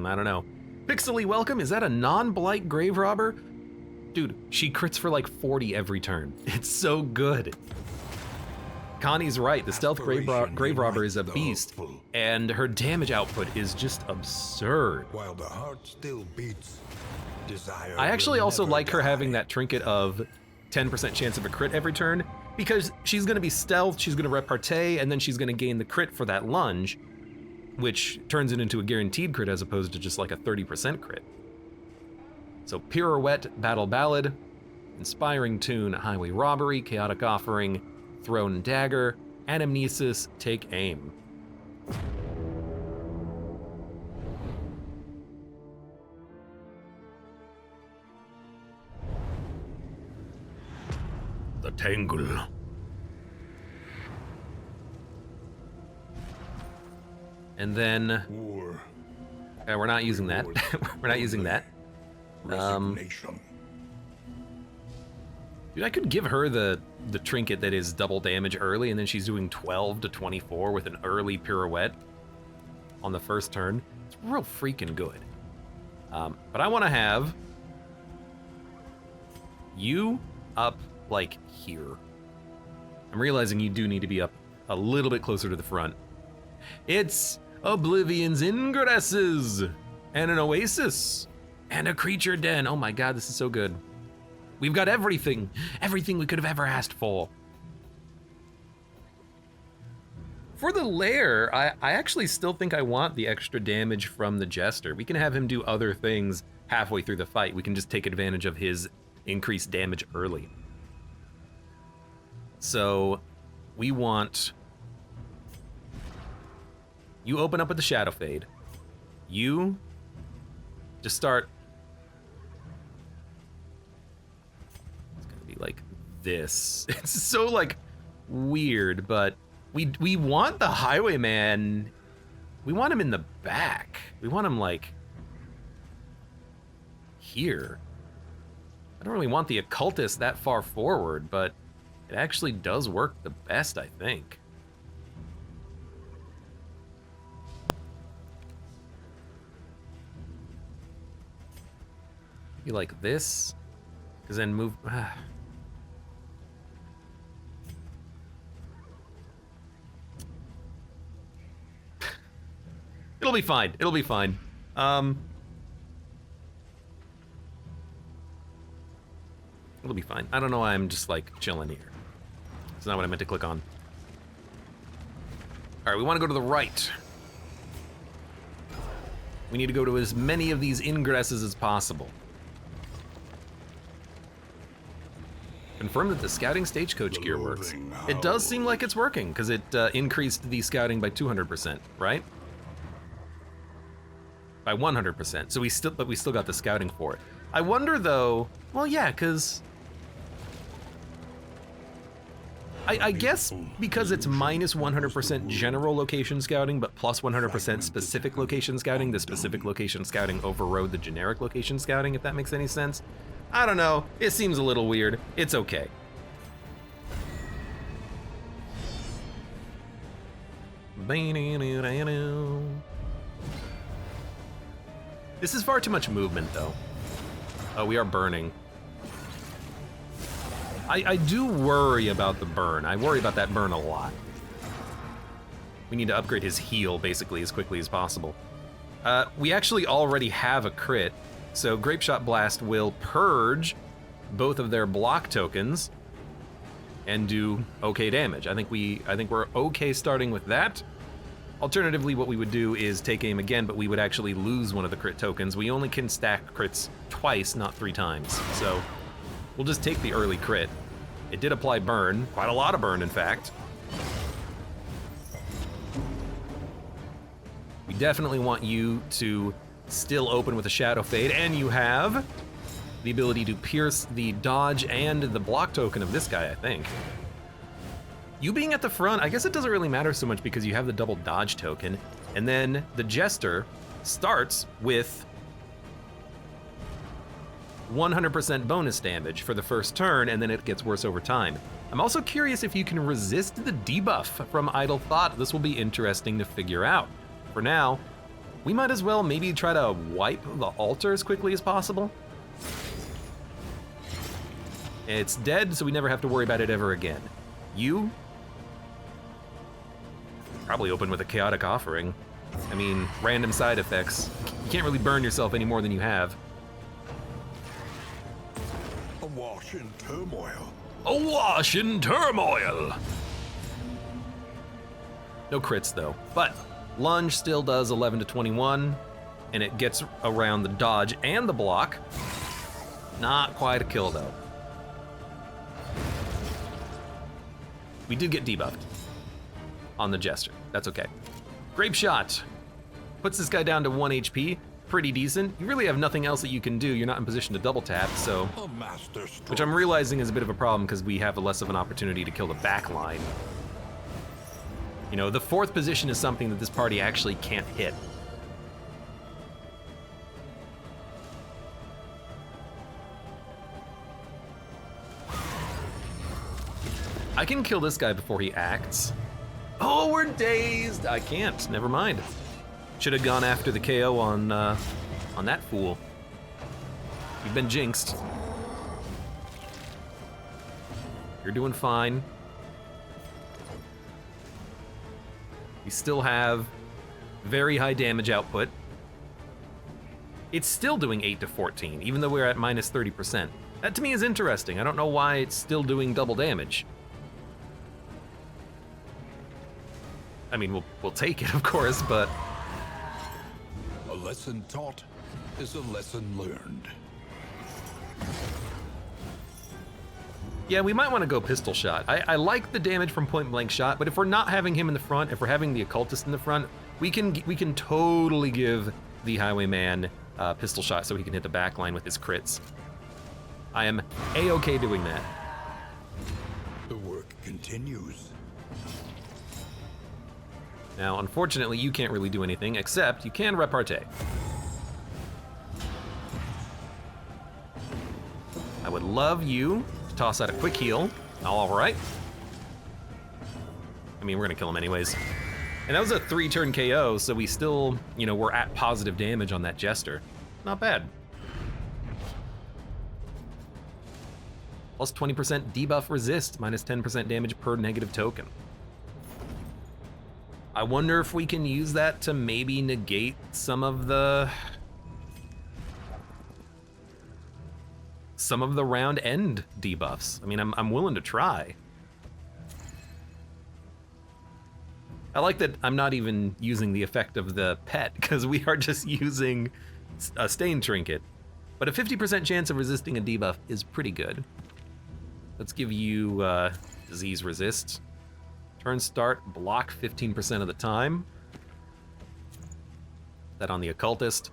I don't know. Pixely Welcome, is that a non-blight grave robber? Dude, she crits for like 40 every turn. It's so good. Connie's right, the stealth grave robber is a beast, and her damage output is just absurd. While the heart still beats, desire I actually will also never like her die. having that trinket of 10% chance of a crit every turn, because she's gonna be stealth, she's gonna repartee, and then she's gonna gain the crit for that lunge, which turns it into a guaranteed crit as opposed to just like a 30% crit. So Pirouette, Battle Ballad, Inspiring Tune, Highway Robbery, Chaotic Offering, Thrown Dagger, Anamnesis, Take Aim. The Tangle. And then, War, we're not using that. We're not using that. resignation. Dude, I could give her the trinket that is double damage early, and then she's doing 12 to 24 with an early pirouette on the first turn. It's real freaking good. But I want to have you up like here. I'm realizing you do need to be up a little bit closer to the front. It's Oblivion's Ingresses and an Oasis and a Creature Den. Oh my god, this is so good. We've got everything we could have ever asked for. For the lair, I actually still think I want the extra damage from the Jester. We can have him do other things halfway through the fight. We can just take advantage of his increased damage early. So we want you open up with the Shadow Fade. You just start. It's gonna be like this. It's so like weird, but we want the Highwayman. We want him in the back. We want him like here. I don't really want the Occultist that far forward, but it actually does work the best, I think. You like this, because then move. It'll be fine. It'll be fine. It'll be fine. I don't know why I'm just like chilling here. It's not what I meant to click on. All right, we want to go to the right. We need to go to as many of these ingresses as possible. Confirm that the scouting stagecoach gear works. It does seem like it's working because it increased the scouting by 200%, right? By 100%. So we still got the scouting for it. I wonder though. Well, yeah, because I guess because it's minus 100% general location scouting, but plus 100% specific location scouting, the specific location scouting overrode the generic location scouting, if that makes any sense. I don't know, it seems a little weird. It's okay. This is far too much movement though. Oh, we are burning. I do worry about the burn. I worry about that burn a lot. We need to upgrade his heal basically as quickly as possible. We actually already have a crit, so Grapeshot Blast will purge both of their block tokens and do okay damage. I think we're okay starting with that. Alternatively, what we would do is take aim again, but we would actually lose one of the crit tokens. We only can stack crits twice, not 3 times. So we'll just take the early crit. It did apply burn, quite a lot of burn in fact. We definitely want you to still open with a Shadow Fade, and you have the ability to pierce the dodge and the block token of this guy, I think. You being at the front, I guess it doesn't really matter so much because you have the double dodge token, and then the Jester starts with 100% bonus damage for the first turn, and then it gets worse over time. I'm also curious if you can resist the debuff from Idle Thought. This will be interesting to figure out. For now, We might as well maybe try to wipe the altar as quickly as possible. It's dead, so we never have to worry about it ever again. You? Probably open with a chaotic offering. I mean, random side effects. You can't really burn yourself any more than you have. Awash in turmoil. Awash in turmoil! No crits though, but lunge still does 11 to 21, and it gets around the dodge and the block. Not quite a kill though. We did get debuffed on the Jester, that's okay. Grape Shot puts this guy down to 1 HP, pretty decent. You really have nothing else that you can do. You're not in position to double tap, so. A master stroke. Which I'm realizing is a bit of a problem because we have less of an opportunity to kill the back line. You know, the 4th position is something that this party actually can't hit. I can kill this guy before he acts. Oh, we're dazed. I can't, never mind. Should have gone after the KO on that fool. You've been jinxed. You're doing fine. We still have very high damage output. It's still doing 8 to 14, even though we're at minus 30%. That to me is interesting. I don't know why it's still doing double damage. I mean, we'll take it, of course, but... A lesson taught is a lesson learned. Yeah, we might want to go pistol shot. I like the damage from point blank shot, but if we're not having him in the front, if we're having the occultist in the front, we can totally give the highwayman pistol shot so he can hit the back line with his crits. I am A-okay doing that. The work continues. Now, unfortunately, you can't really do anything, except you can repartee. I would love you to toss out a quick heal. All right. I mean, we're gonna kill him anyways. And that was a 3-turn KO, so we still, you know, we're at positive damage on that Jester. Not bad. Plus 20% debuff resist, minus 10% damage per negative token. I wonder if we can use that to maybe negate some of the round end debuffs. I mean, I'm willing to try. I like that I'm not even using the effect of the pet because we are just using a stain trinket. But a 50% chance of resisting a debuff is pretty good. Let's give you disease resist. Turn start, block 15% of the time. That on the occultist.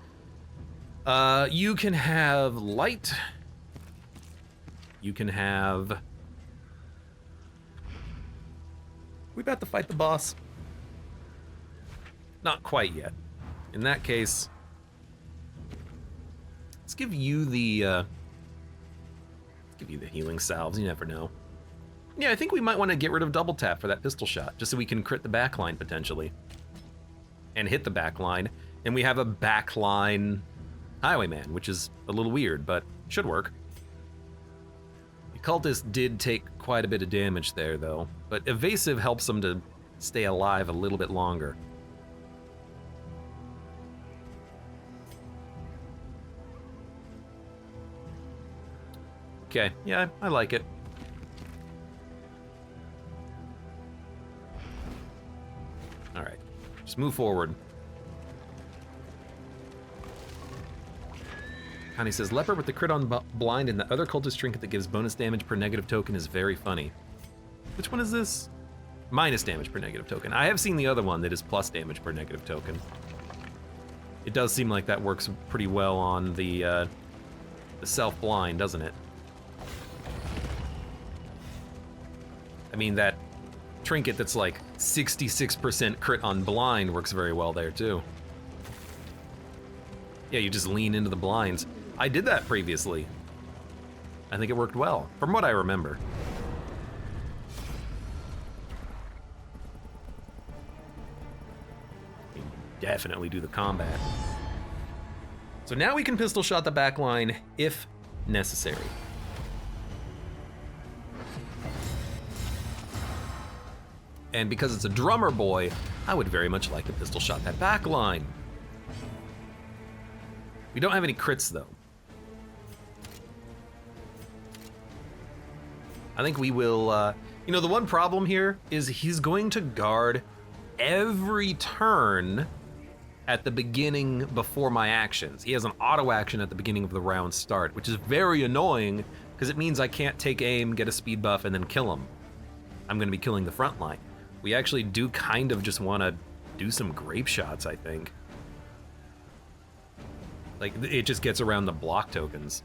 You can have light. You can have... We about to fight the boss? Not quite yet. In that case, let's give you the healing salves. You never know. Yeah, I think we might want to get rid of double tap for that pistol shot, just so we can crit the backline potentially. And hit the backline. And we have a backline highwayman, which is a little weird, but should work. The cultist did take quite a bit of damage there, though, but evasive helps him to stay alive a little bit longer. Okay, yeah, I like it. All right, just move forward. Connie says, Leper with the crit on blind and the other cultist trinket that gives bonus damage per negative token is very funny. Which one is this? Minus damage per negative token. I have seen the other one that is plus damage per negative token. It does seem like that works pretty well on the self-blind, doesn't it? I mean, that trinket that's like 66% crit on blind works very well there too. Yeah, you just lean into the blinds. I did that previously. I think it worked well, from what I remember. definitely do the combat. So now we can pistol shot the back line if necessary. And because it's a drummer boy, I would very much like to pistol shot that back line. We don't have any crits though. I think we will, you know, the one problem here is he's going to guard every turn at the beginning before my actions. He has an auto action at the beginning of the round start, which is very annoying because it means I can't take aim, get a speed buff, and then kill him. I'm gonna be killing the front line. We actually do kind of just wanna do some grape shots, I think. Like, it just gets around the block tokens.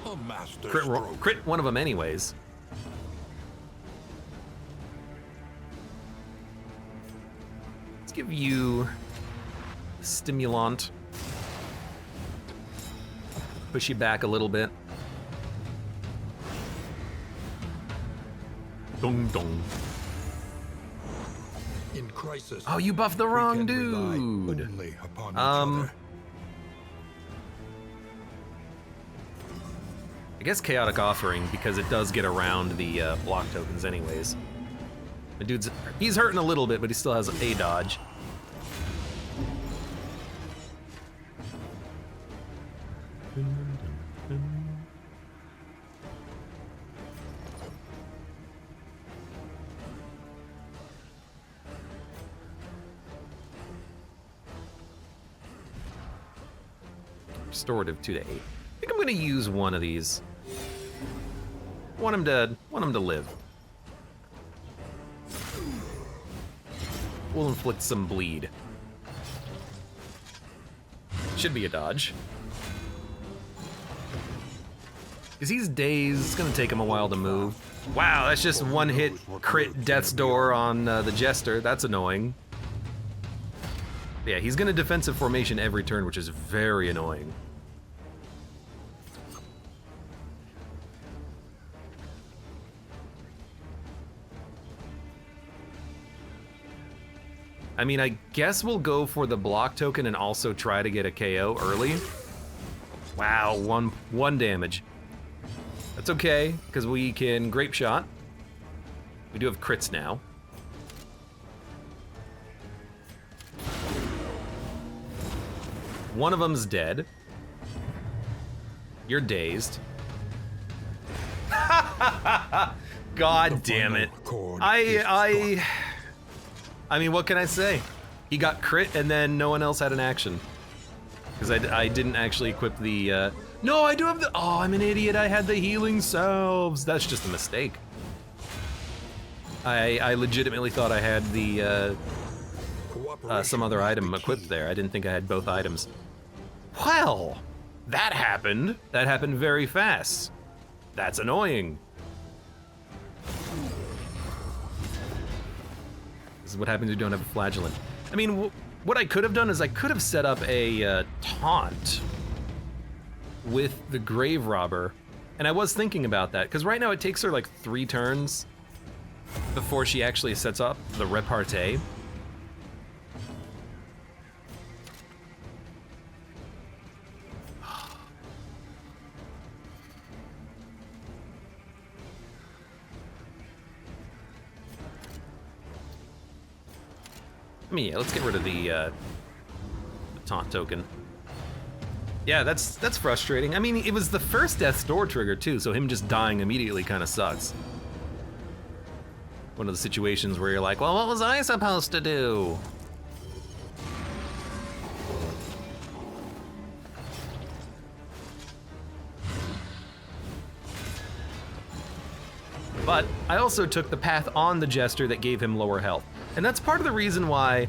A master Crit one of them anyways. Let's give you stimulant. Push you back a little bit. Dong dong. In crisis. Oh, you buffed the wrong we can rely dude. only upon each other. I guess Chaotic Offering, because it does get around the block tokens anyways. The dude's, he's hurting a little bit, but he still has a dodge. Restorative 2 to 8. I think I'm gonna use one of these. Want him to live. We'll inflict some bleed. Should be a dodge. Because he's dazed, it's gonna take him a while to move. Wow, that's just one hit crit Death's Door on the Jester. That's annoying. Yeah, he's gonna defensive formation every turn, which is very annoying. I mean, I guess we'll go for the block token and also try to get a KO early. Wow, one damage. That's okay, because we can grape shot. We do have crits now. One of them's dead. You're dazed. God damn it. I mean, what can I say? He got crit and then no one else had an action. Because I didn't actually equip the, no, I do have the, oh, I'm an idiot, I had the healing salves. That's just a mistake. I legitimately thought I had the, some other item equipped there. I didn't think I had both items. Well, that happened. That happened very fast. That's annoying. This is what happens when you don't have a flagellant. I mean, what I could have done is I could have set up a taunt with the grave robber, and I was thinking about that because right now it takes her like 3 turns before she actually sets up the repartee. I mean, yeah, let's get rid of the taunt token. Yeah, that's frustrating. I mean, it was the first Death's Door trigger too, so him just dying immediately kind of sucks. One of the situations where you're like, well, what was I supposed to do? But I also took the path on the Jester that gave him lower health. And that's part of the reason why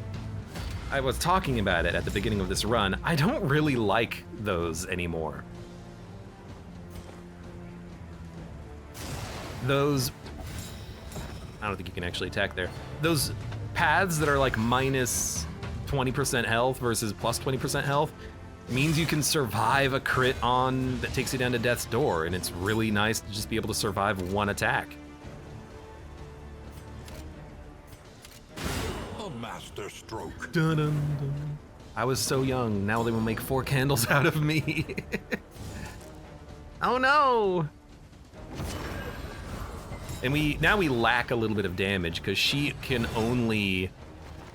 I was talking about it at the beginning of this run. I don't really like those anymore. Those, I don't think you can actually attack there. Those paths that are like minus 20% health versus plus 20% health means you can survive a crit on that takes you down to Death's Door, and it's really nice to just be able to survive one attack. stroke. Dun, dun, dun. I was so young. Now they will make 4 candles out of me. Oh no! And now we lack a little bit of damage because she can only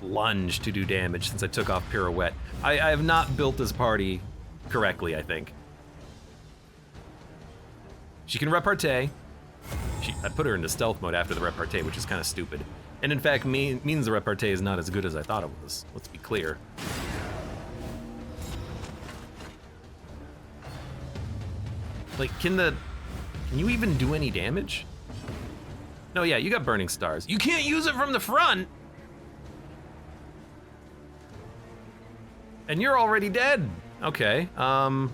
lunge to do damage since I took off pirouette. I have not built this party correctly, I think. She can repartee. I put her into stealth mode after the repartee, which is kind of stupid. And in fact, means the repartee is not as good as I thought it was. Let's be clear. Like, can you even do any damage? No, yeah, you got burning stars. You can't use it from the front! And you're already dead. Okay, well.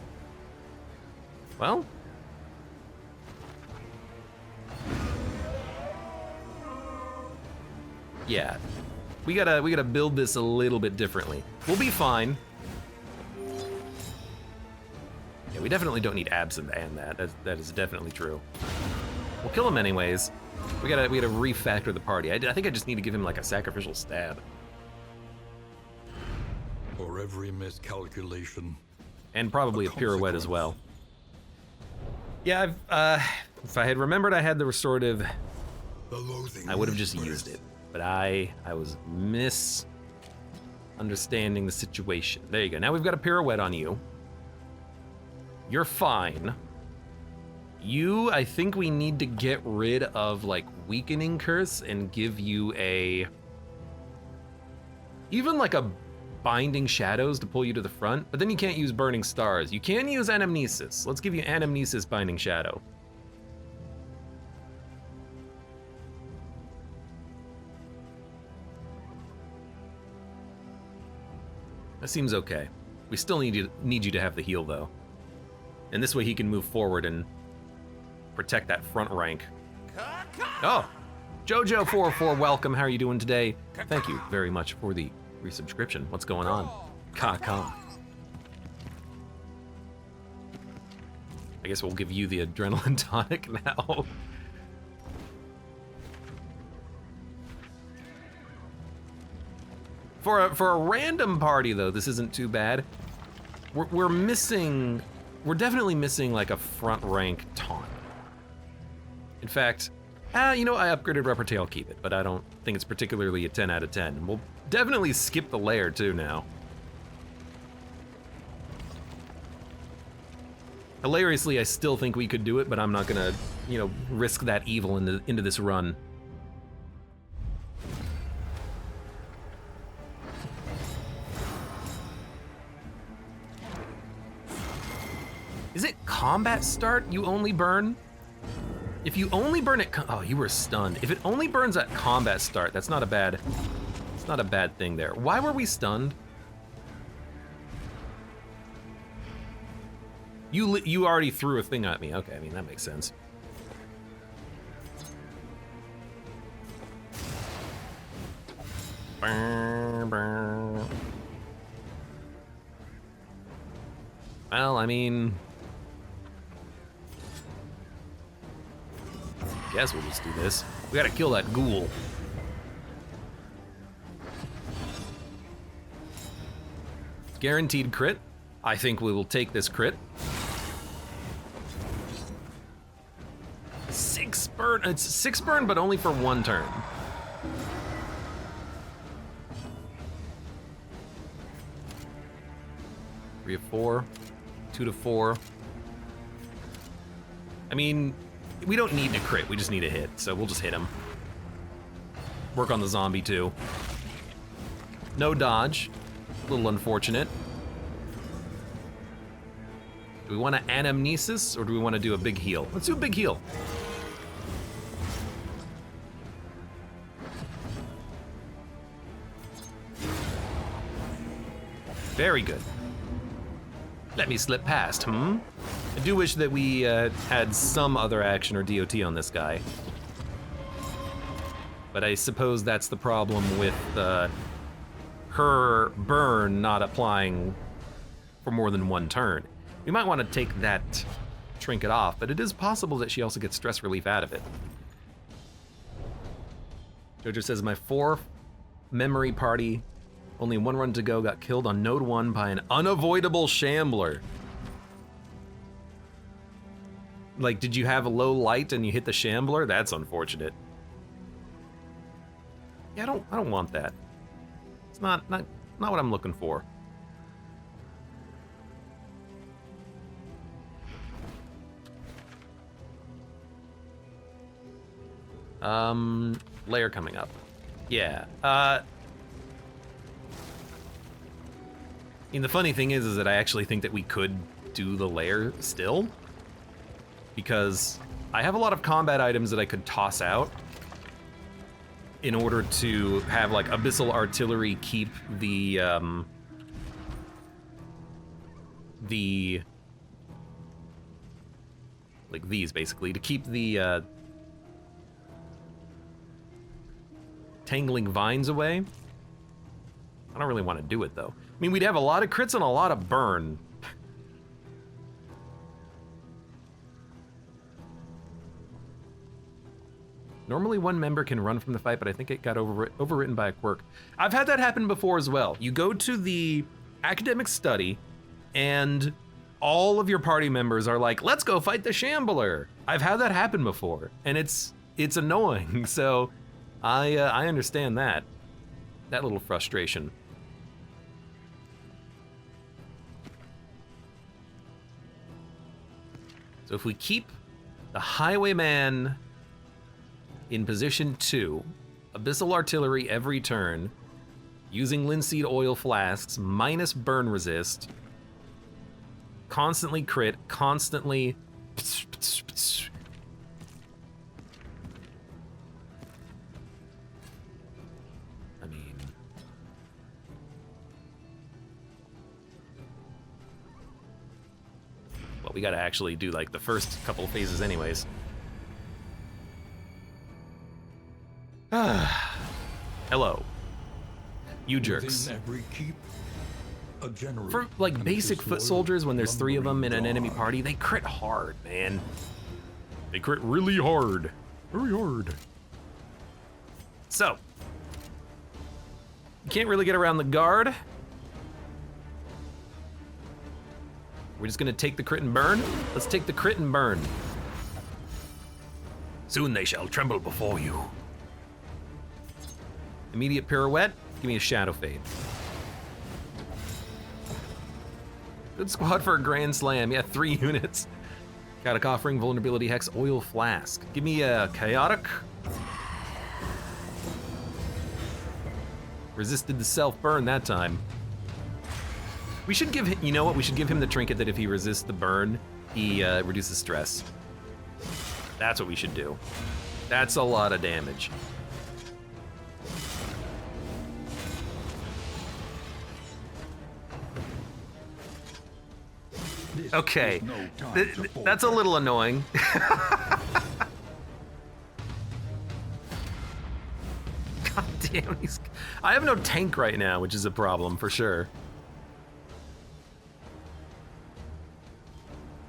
Yeah, we gotta build this a little bit differently. We'll be fine. Yeah, we definitely don't need absinthe and that. That is definitely true. We'll kill him anyways. We gotta refactor the party. I think I just need to give him like a sacrificial stab. For every miscalculation. And probably a pirouette as well. Yeah, if I had remembered I had the restorative, I would have just used it. But I was misunderstanding the situation. There you go. Now we've got a pirouette on you. You're fine. You, I think we need to get rid of like weakening curse and give you even like a binding shadows to pull you to the front, but then you can't use burning stars. You can use anamnesis. Let's give you anamnesis binding shadow. That seems okay. We still need you to have the heal though. And this way he can move forward and protect that front rank. Oh, Jojo44, welcome. How are you doing today? Thank you very much for the resubscription. What's going on? Come. I guess we'll give you the adrenaline tonic now. For a random party though, this isn't too bad. We're definitely missing like a front rank taunt. In fact, you know, I upgraded repartee, I'll keep it, but I don't think it's particularly a 10 out of 10. We'll definitely skip the lair too now. Hilariously, I still think we could do it, but I'm not gonna, you know, risk that evil into this run. Is it combat start you only burn? If you only burn it, oh, you were stunned. If it only burns at combat start, that's not a bad, it's not a bad thing there. Why were we stunned? You already threw a thing at me. Okay, I mean, that makes sense. Well, I mean, guess we'll just do this. We gotta kill that ghoul. Guaranteed crit. I think we will take this crit. 6 burn. It's 6 burn, but only for 1 turn. Three of 4, 2 to 4. I mean, we don't need to crit, we just need a hit, so we'll just hit him. Work on the zombie too. No dodge, a little unfortunate. Do we want to anamnesis or do we want to do a big heal? Let's do a big heal. Very good. Let me slip past, I do wish that we had some other action or DOT on this guy. But I suppose that's the problem with her burn not applying for more than 1 turn. We might want to take that trinket off, but it is possible that she also gets stress relief out of it. Jojo says, my 4 memory party Only one run to go, got killed on node 1 by an unavoidable shambler. Like, did you have a low light and you hit the shambler? That's unfortunate. Yeah, I don't want that. It's not what I'm looking for. Layer coming up. Yeah. I mean, the funny thing is that I actually think that we could do the layer still, because I have a lot of combat items that I could toss out in order to have like abyssal artillery keep the like these basically, to keep the tangling vines away. I don't really want to do it though. I mean, we'd have a lot of crits and a lot of burn. Normally one member can run from the fight, but I think it got overwritten by a quirk. I've had that happen before as well. You go to the academic study and all of your party members are like, let's go fight the shambler. I've had that happen before, and it's annoying. So I understand that little frustration. So if we keep the highwayman in position 2, abyssal artillery every turn, using linseed oil flasks, minus burn resist, constantly crit, constantly. I mean, well, we gotta actually do like the first couple of phases anyways. Hello, you jerks. Every keep, a general For like basic foot soldiers, when there's 3 of them in an lumbering enemy guard. party, they crit hard, man. They crit really hard. Very hard. So, you can't really get around the guard. We're just gonna take the crit and burn? Let's take the crit and burn. Soon they shall tremble before you. Immediate pirouette, give me a shadow fade. Good squad for a grand slam. Yeah, 3 units. Chaotic offering, vulnerability hex, oil flask. Give me a chaotic. Resisted the self burn that time. We should give him, you know what? We should give him the trinket that if he resists the burn, he reduces stress. That's what we should do. That's a lot of damage. Okay, that's a little annoying. God damn, I have no tank right now, which is a problem for sure.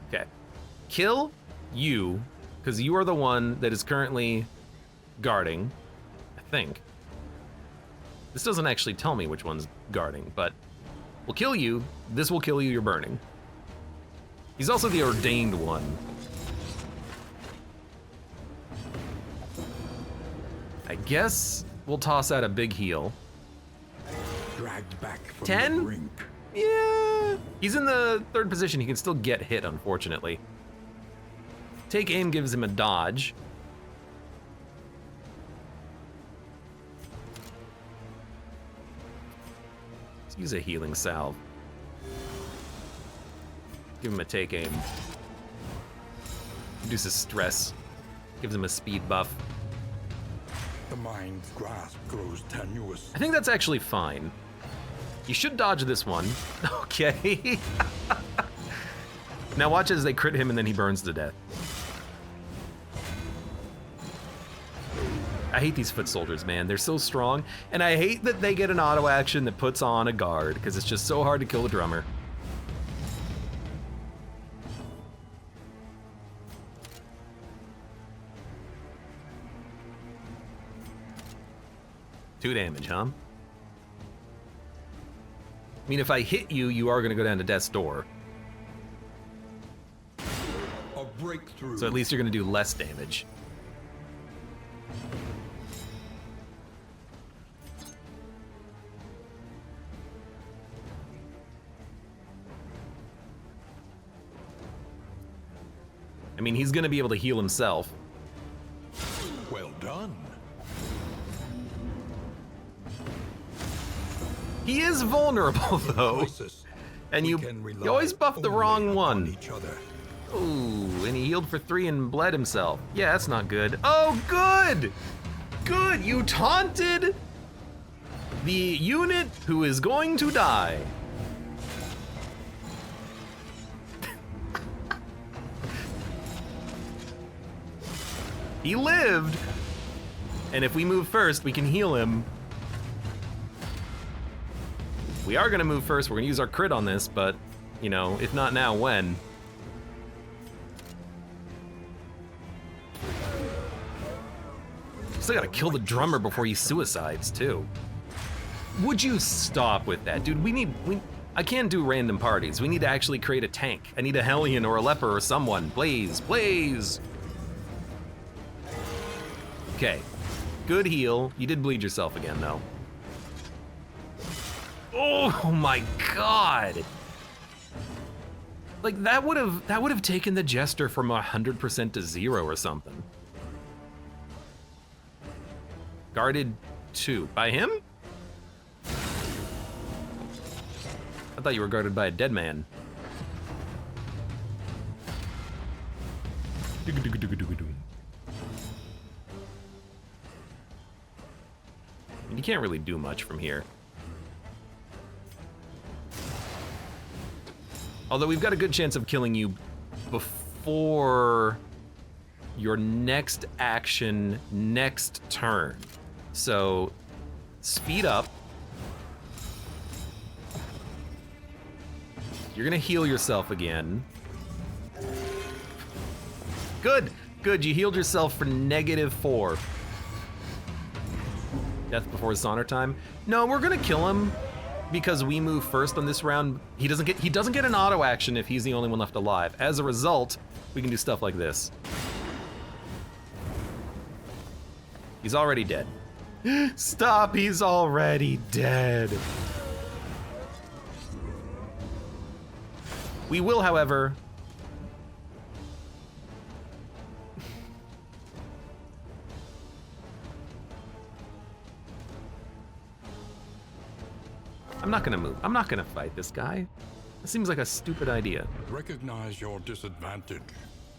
Okay, kill you, because you are the one that is currently guarding, I think. This doesn't actually tell me which one's guarding, but we'll kill you. This will kill you, you're burning. He's also the ordained one. I guess we'll toss out a big heal. Dragged back from 10? the brink. Yeah. He's in the 3rd position. He can still get hit, unfortunately. Take aim gives him a dodge. Let's use a healing salve. Give him a take aim. Reduces stress. Gives him a speed buff. The mind's grasp grows tenuous. I think that's actually fine. You should dodge this one. Okay. Now watch as they crit him and then he burns to death. I hate these foot soldiers, man. They're so strong. And I hate that they get an auto action that puts on a guard, because it's just so hard to kill the drummer. Two damage, huh? I mean, if I hit you, you are gonna go down to death's door. A breakthrough. So at least you're gonna do less damage. I mean, he's gonna be able to heal himself. Well done. He is vulnerable, though. Crisis. And We you can rely always buffed the only wrong upon one. Each other. Ooh, and he healed for 3 and bled himself. Yeah, that's not good. Oh, good! Good, you taunted the unit who is going to die. He lived, and if we move first, we can heal him. We are gonna move first, we're gonna use our crit on this, but, you know, if not now, when? Still gotta kill the drummer before he suicides, too. Would you stop with that? Dude, I can't do random parties. We need to actually create a tank. I need a Hellion or a Leper or someone. Blaze, Blaze! Okay, good heal. You did bleed yourself again, though. Oh my god! Like, that would have taken the Jester from 100% to 0 or something. Guarded 2. By him? I thought you were guarded by a dead man. You can't really do much from here. Although we've got a good chance of killing you before your next action, next turn. So, speed up. You're gonna heal yourself again. Good, good, you healed yourself for -4. Death before his honor time. No, we're gonna kill him because we move first on this round. He doesn't get an auto action if he's the only one left alive. As a result, we can do stuff like this. He's already dead. Stop, he's already dead. We will, however, I'm not gonna move. I'm not gonna fight this guy. It seems like a stupid idea. Recognize your disadvantage.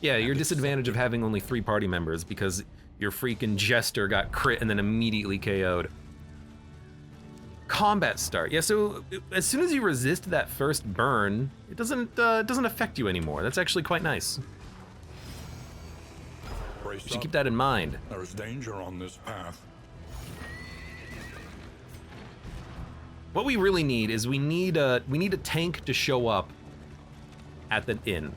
Yeah, your disadvantage of having only 3 party members because your freaking Jester got crit and then immediately KO'd. Combat start. Yeah, so as soon as you resist that first burn, it doesn't affect you anymore. That's actually quite nice. Brace You should up. keep that in mind. There is danger on this path. What we really need is we need a tank to show up at the inn.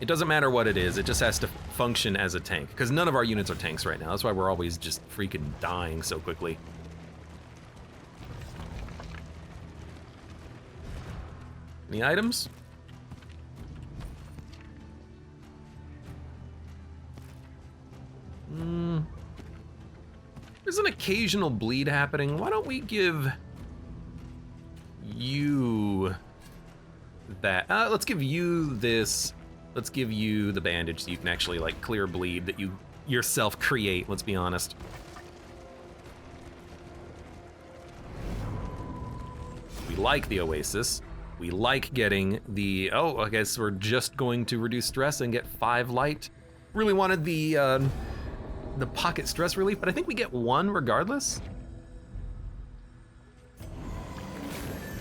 It doesn't matter what it is, it just has to function as a tank, because none of our units are tanks right now. That's why we're always just freaking dying so quickly. Any items? There's an occasional bleed happening. Why don't we give you that? Let's give you this. Let's give you the bandage so you can actually like clear bleed that you yourself create, let's be honest. We like the Oasis. We like getting the, oh, I guess we're just going to reduce stress and get 5 light. Really wanted the pocket stress relief, but I think we get 1 regardless.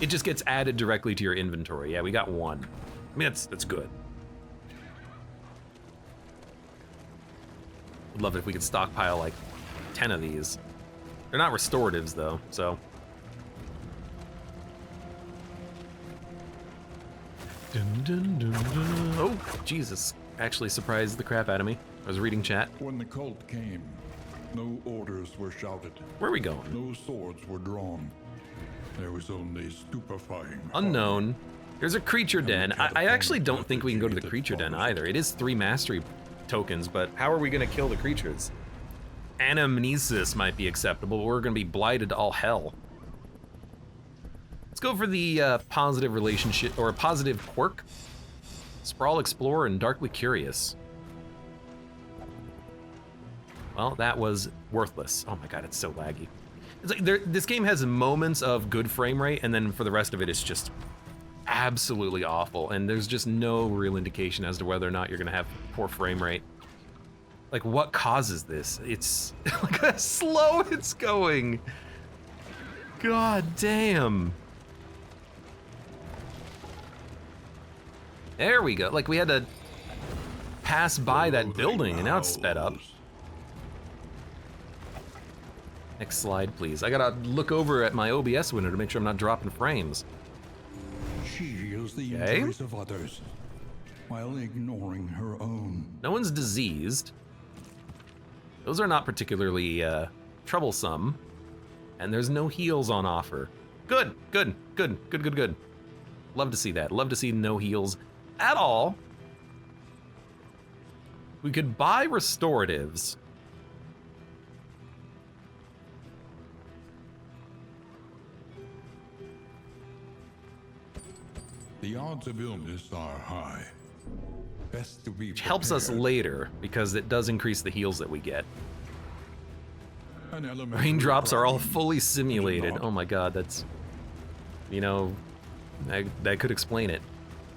It just gets added directly to your inventory. Yeah, we got 1. I mean, that's good. Would love it if we could stockpile like 10 of these. They're not restoratives though, so. Dun, dun, dun, dun. Oh, Jesus. Actually surprised the crap out of me. I was reading chat. When the cult came, No orders were shouted. Where are we going? No swords were drawn. There was only stupefying. Unknown. There's a creature den. I actually don't think we can go to the creature den either. It is 3 mastery tokens, but how are we gonna kill the creatures? Anamnesis might be acceptable, but we're gonna be blighted to all hell. Let's go for the positive relationship, or a positive quirk. Sprawl, Explorer, and Darkly Curious. Well, that was worthless. Oh my god, it's so laggy. It's like this game has moments of good frame rate, and then for the rest of it, it's just absolutely awful. And there's just no real indication as to whether or not you're gonna have poor frame rate. Like, what causes this? It's look how slow it's going. God damn. There we go. Like, we had to pass by that building, and now it's sped up. Next slide, please. I gotta look over at my OBS window to make sure I'm not dropping frames. She feels the injuries of others while ignoring her own. No one's diseased. Those are not particularly troublesome. And there's no heals on offer. Good, good, good, good, good, good. Love to see that. Love to see no heals at all. We could buy restoratives. The odds of illness are high. Best to be Which helps us prepared. later, because it does increase the heals that we get. An elementary Raindrops are all problem. fully simulated. Not. Oh my god, that's... You know, that could explain it.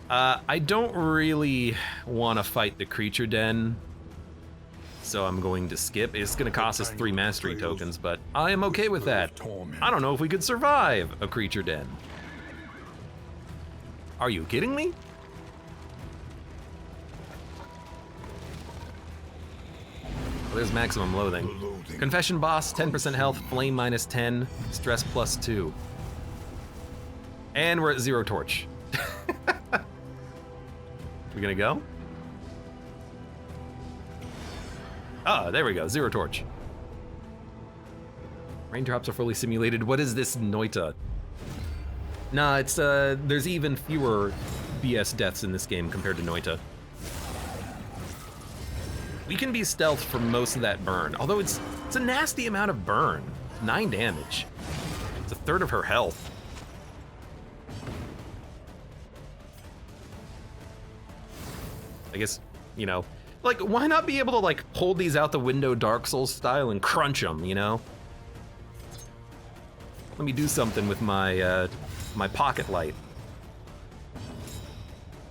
I don't really want to fight the creature den, so I'm going to skip. It's going to cost us 3 mastery tokens, but I am okay with that. I don't know if we could survive a creature den. Are you kidding me? Well, there's maximum loathing. Confession boss, 10% health, flame minus 10, stress plus 2. And we're at 0 torch. We gonna go? Ah, there we go, 0 torch. Raindrops are fully simulated. What is this Noita? Nah, it's there's even fewer BS deaths in this game compared to Noita. We can be stealth for most of that burn, although it's a nasty amount of burn. 9 damage. It's a third of her health. I guess, you know, like, why not be able to, like, hold these out the window Dark Souls style and crunch them, you know? Let me do something with my, my pocket light.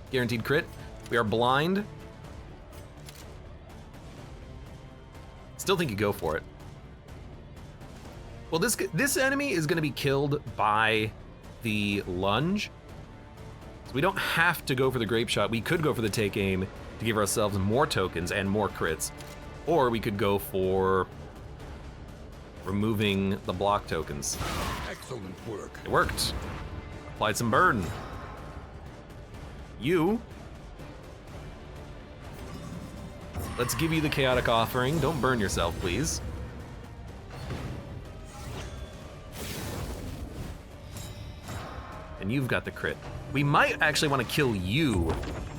Guaranteed crit. We are blind. Still think you go for it. Well, this enemy is gonna be killed by the lunge. So we don't have to go for the grape shot. We could go for the take aim to give ourselves more tokens and more crits. Or we could go for removing the block tokens. Excellent work. It worked. Applied some burn. Let's give you the chaotic offering. Don't burn yourself, please. And you've got the crit. We might actually want to kill you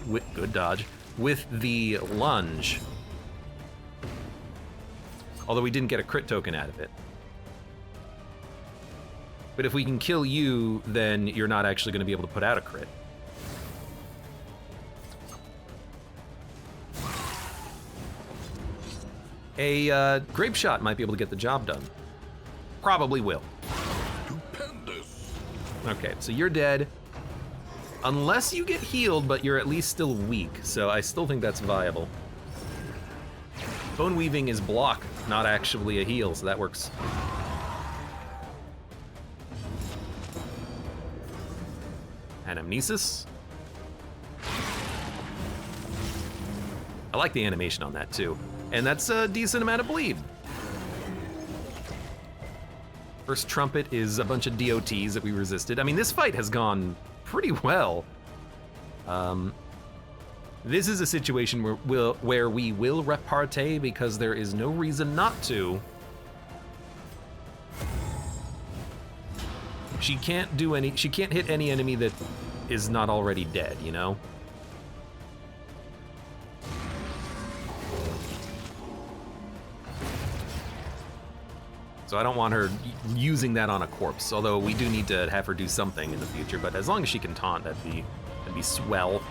with good dodge with the lunge. Although we didn't get a crit token out of it. But if we can kill you, then you're not actually going to be able to put out a crit. A grape shot might be able to get the job done. Probably will. Stupendous. Okay, so you're dead. Unless you get healed, but you're at least still weak, so I still think that's viable. Bone weaving is block, not actually a heal, so that works. Anamnesis. I like the animation on that too. And that's a decent amount of bleed. First trumpet is a bunch of DOTs that we resisted. I mean, this fight has gone pretty well. This is a situation where we will repartee because there is no reason not to. She can't hit any enemy that is not already dead, you know? So I don't want her using that on a corpse, although we do need to have her do something in the future, but as long as she can taunt, that'd be swell.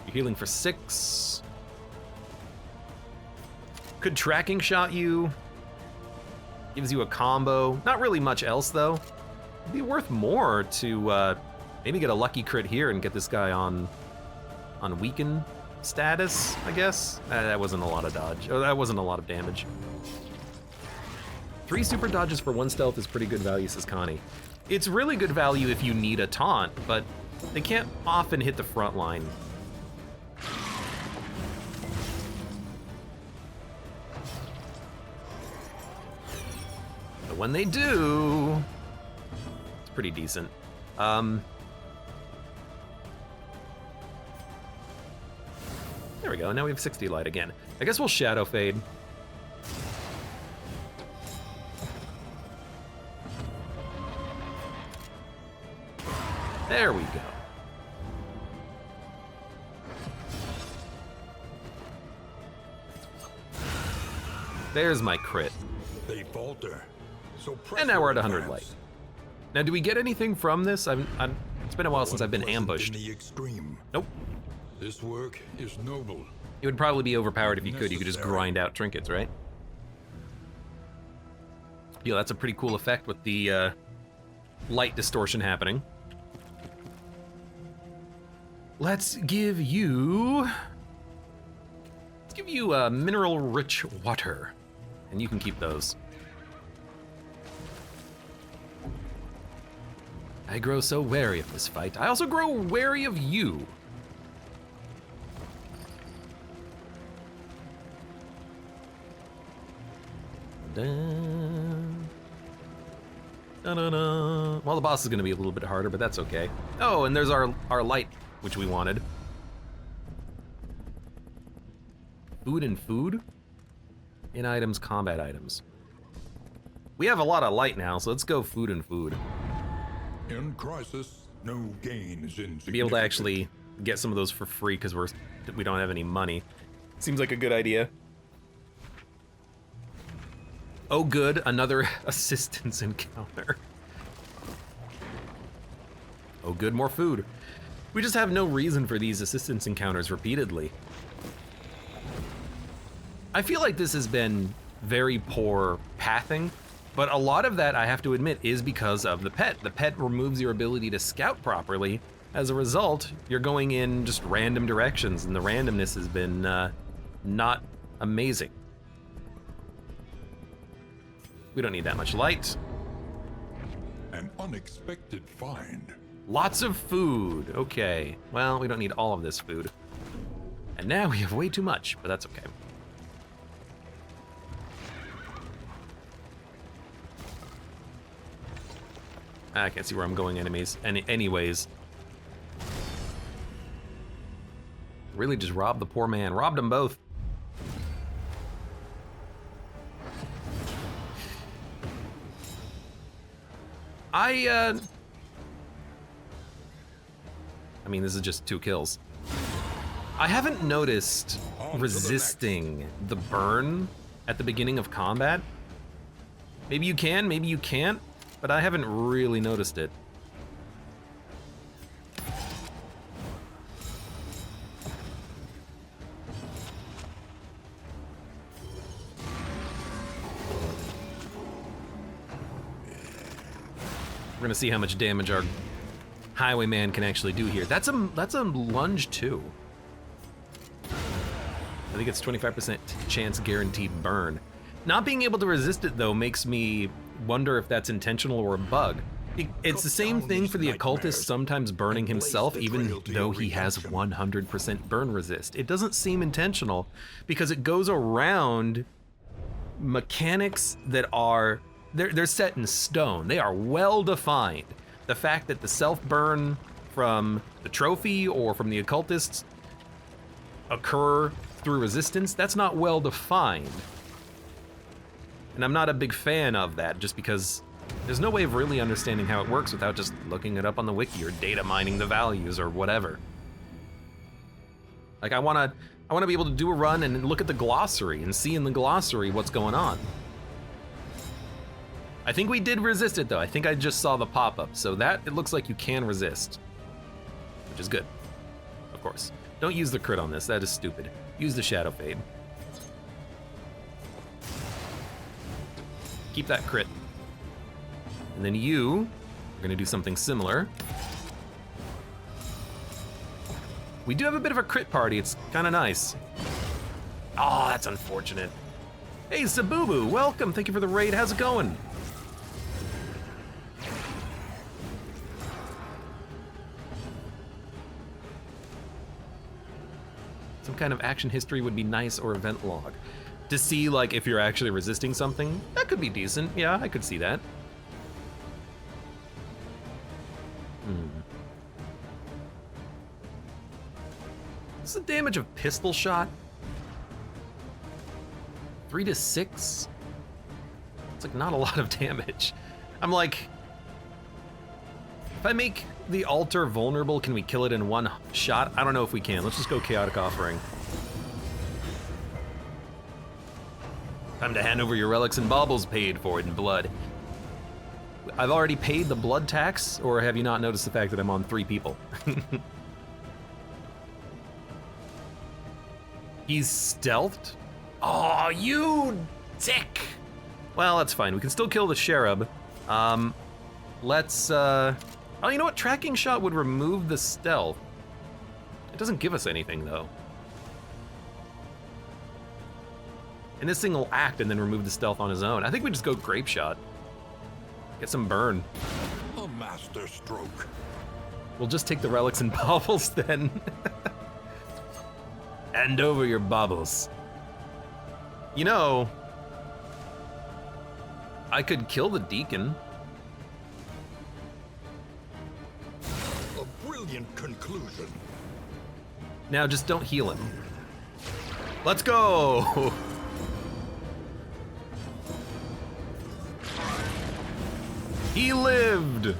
You're healing for 6. Could tracking shot you? Gives you a combo. Not really much else though. It'd be worth more to maybe get a lucky crit here and get this guy on weaken status, I guess. That wasn't a lot of dodge. Oh, that wasn't a lot of damage. 3 super dodges for 1 stealth is pretty good value, says Connie. It's really good value if you need a taunt, but they can't often hit the front line. But when they do, it's pretty decent. There we go, now we have 60 light again. I guess we'll Shadow Fade. There we go. There's my crit. They falter. So and now we're at 100 light. Now, do we get anything from this? It's been a while since I've been ambushed. Nope. This work is noble. It would probably be overpowered if you could. You could just grind out trinkets, right? Yeah, that's a pretty cool effect with the light distortion happening. Let's give you mineral-rich water, and you can keep those. I grow so wary of this fight. I also grow wary of you. Dun. Da-da-da. Well, the boss is gonna be a little bit harder, but that's okay. Oh, and there's our light, which we wanted. Food and food? In items, combat items. We have a lot of light now, so let's go food and food. In crisis, no gain is insignificant. To be able to actually get some of those for free because we don't have any money. Seems like a good idea. Oh good, another assistance encounter. Oh good, more food. We just have no reason for these assistance encounters repeatedly. I feel like this has been very poor pathing, but a lot of that, I have to admit, is because of the pet. The pet removes your ability to scout properly. As a result, you're going in just random directions, and the randomness has been not amazing. We don't need that much light. An unexpected find. Lots of food, okay. Well, we don't need all of this food. And now we have way too much, but that's okay. I can't see where I'm going anyways. Really just robbed the poor man. Robbed them both. I mean, this is just 2 kills. I haven't noticed resisting the burn at the beginning of combat. Maybe you can, maybe you can't, but I haven't really noticed it. We're gonna see how much damage our Highwayman can actually do here. That's a lunge too. I think it's 25% chance guaranteed burn. Not being able to resist it though makes me wonder if that's intentional or a bug. It's the same thing for the occultist sometimes burning himself even though he has 100% burn resist. It doesn't seem intentional because it goes around mechanics that are, they're set in stone. They are well defined. The fact that the self-burn from the trophy or from the occultists occur through resistance, that's not well defined. And I'm not a big fan of that just because There's no way of really understanding how it works without just looking it up on the wiki or data mining the values or whatever. Like I wanna be able to do a run and look at the glossary and see in the glossary what's going on. I think we did resist it though. I think I just saw the pop-up. So that, it looks like you can resist, which is good, of course. Don't use the crit on this, that is stupid. Use the Shadow Fade. Keep that crit. And then you are gonna do something similar. We do have a bit of a crit party, it's kinda nice. Oh, that's unfortunate. Hey, Sabubu, welcome, thank you for the raid, how's it going? Some kind of action history would be nice, or event log. To see like if you're actually resisting something, that could be decent, yeah, I could see that. What's the damage of pistol shot? 3 to 6? It's like not a lot of damage. I'm like, if I make the altar vulnerable, can we kill it in one shot? I don't know if we can. Let's just go Chaotic Offering. Time to hand over your relics and baubles paid for in blood. I've already paid the blood tax, or have you not noticed the fact that I'm on 3 people? He's stealthed? Oh, you dick! Well, that's fine. We can still kill the Cherub. Let's, oh, you know what? Tracking Shot would remove the stealth. It doesn't give us anything, though. And this thing will act and then remove the stealth on his own. I think we just go Grape Shot. Get some burn. A master stroke. We'll just take the relics and baubles then. Hand over your baubles. You know, I could kill the Deacon. A brilliant conclusion. Now just don't heal him. Let's go! He lived!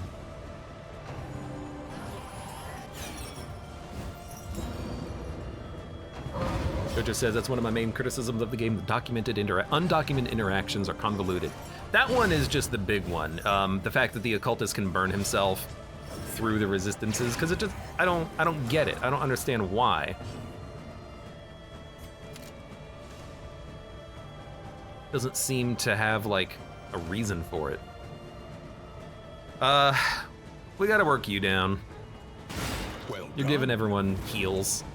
Jojo says that's one of my main criticisms of the game. The undocumented interactions are convoluted. That one is just the big one. The fact that the occultist can burn himself through the resistances, because it just, I don't get it. I don't understand why. Doesn't seem to have like a reason for it. We gotta work you down. Well You're giving everyone heals.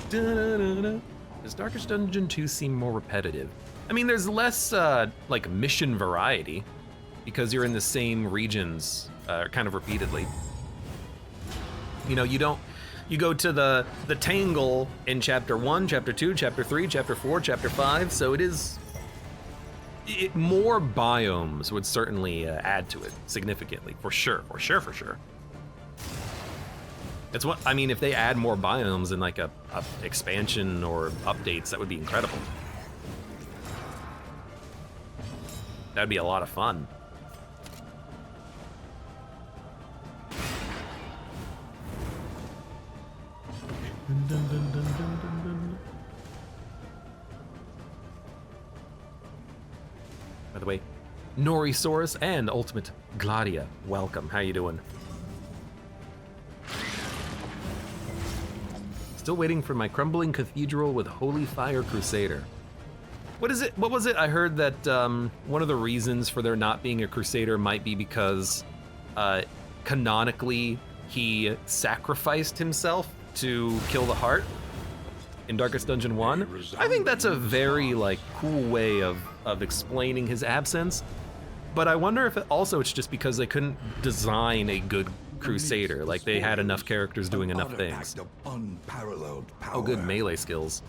Does Darkest Dungeon 2 seem more repetitive? I mean, there's less like mission variety because you're in the same regions kind of repeatedly. You know, you go to the Tangle in chapter 1, chapter 2, chapter 3, chapter 4, chapter 5, so more biomes would certainly add to it significantly, for sure. It's what, I mean, if they add more biomes in like a expansion or updates, that would be incredible. That'd be a lot of fun. By the way, Norisaurus and Ultimate Gladia, welcome. How you doing? Still waiting for my crumbling cathedral with Holy Fire Crusader. What is it? What was it? I heard that one of the reasons for there not being a Crusader might be because canonically he sacrificed himself to kill the heart in Darkest Dungeon 1. I think that's a very like cool way of explaining his absence. But I wonder if it's just because they couldn't design a good Crusader, like they had enough characters doing enough things. Oh, good melee skills.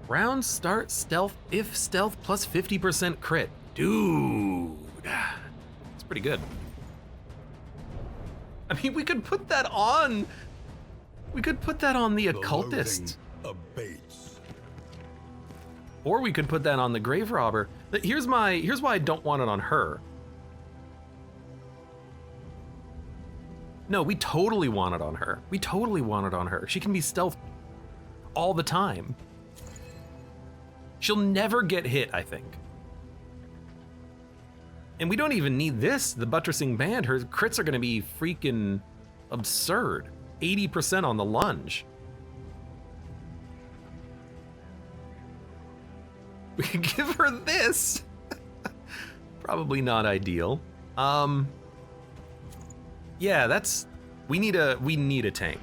Round start stealth if stealth plus 50% crit. Dude, it's pretty good. I mean, we could put that on We could put that on the The occultist. loathing abates. Or we could put that on the grave robber. But here's why I don't want it on her. No, we totally want it on her. We totally want it on her. She can be stealth all the time. She'll never get hit, I think. And we don't even need this, the buttressing band. Her crits are gonna be freaking absurd. 80% on the lunge. We could give her this. Probably not ideal. Yeah, we need a tank.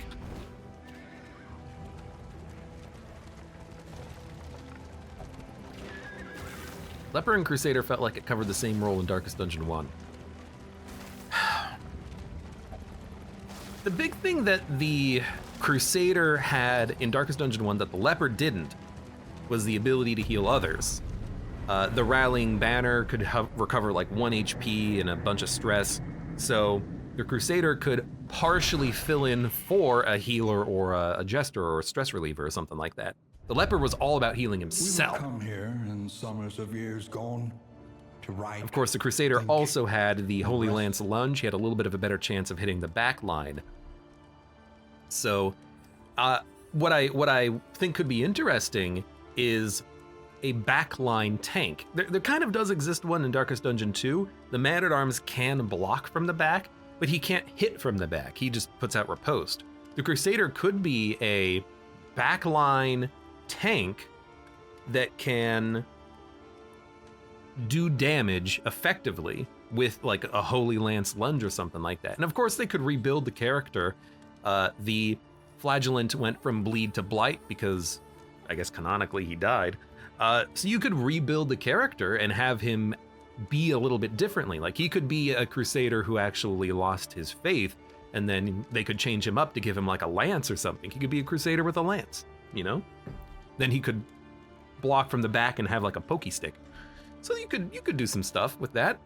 Leper and Crusader felt like it covered the same role in Darkest Dungeon 1. The big thing that the Crusader had in Darkest Dungeon 1 that the Leper didn't was the ability to heal others. The Rallying Banner could recover like 1 HP and a bunch of stress, so the Crusader could partially fill in for a healer or a jester or a stress reliever or something like that. The Leper was all about healing himself. We would come here in summers of years gone to write. Of course, the Crusader also had the Holy Lance lunge. He had a little bit of a better chance of hitting the back line. So, what I think could be interesting is a backline tank. There kind of does exist one in Darkest Dungeon 2. The Man-at-Arms can block from the back, but he can't hit from the back. He just puts out riposte. The Crusader could be a backline tank that can do damage effectively with like a Holy Lance lunge or something like that. And of course they could rebuild the character. The Flagellant went from bleed to blight because I guess canonically he died. So you could rebuild the character and have him be a little bit differently. Like he could be a Crusader who actually lost his faith, and then they could change him up to give him like a lance or something. He could be a Crusader with a lance, you know? Then he could block from the back and have like a pokey stick. So you could do some stuff with that.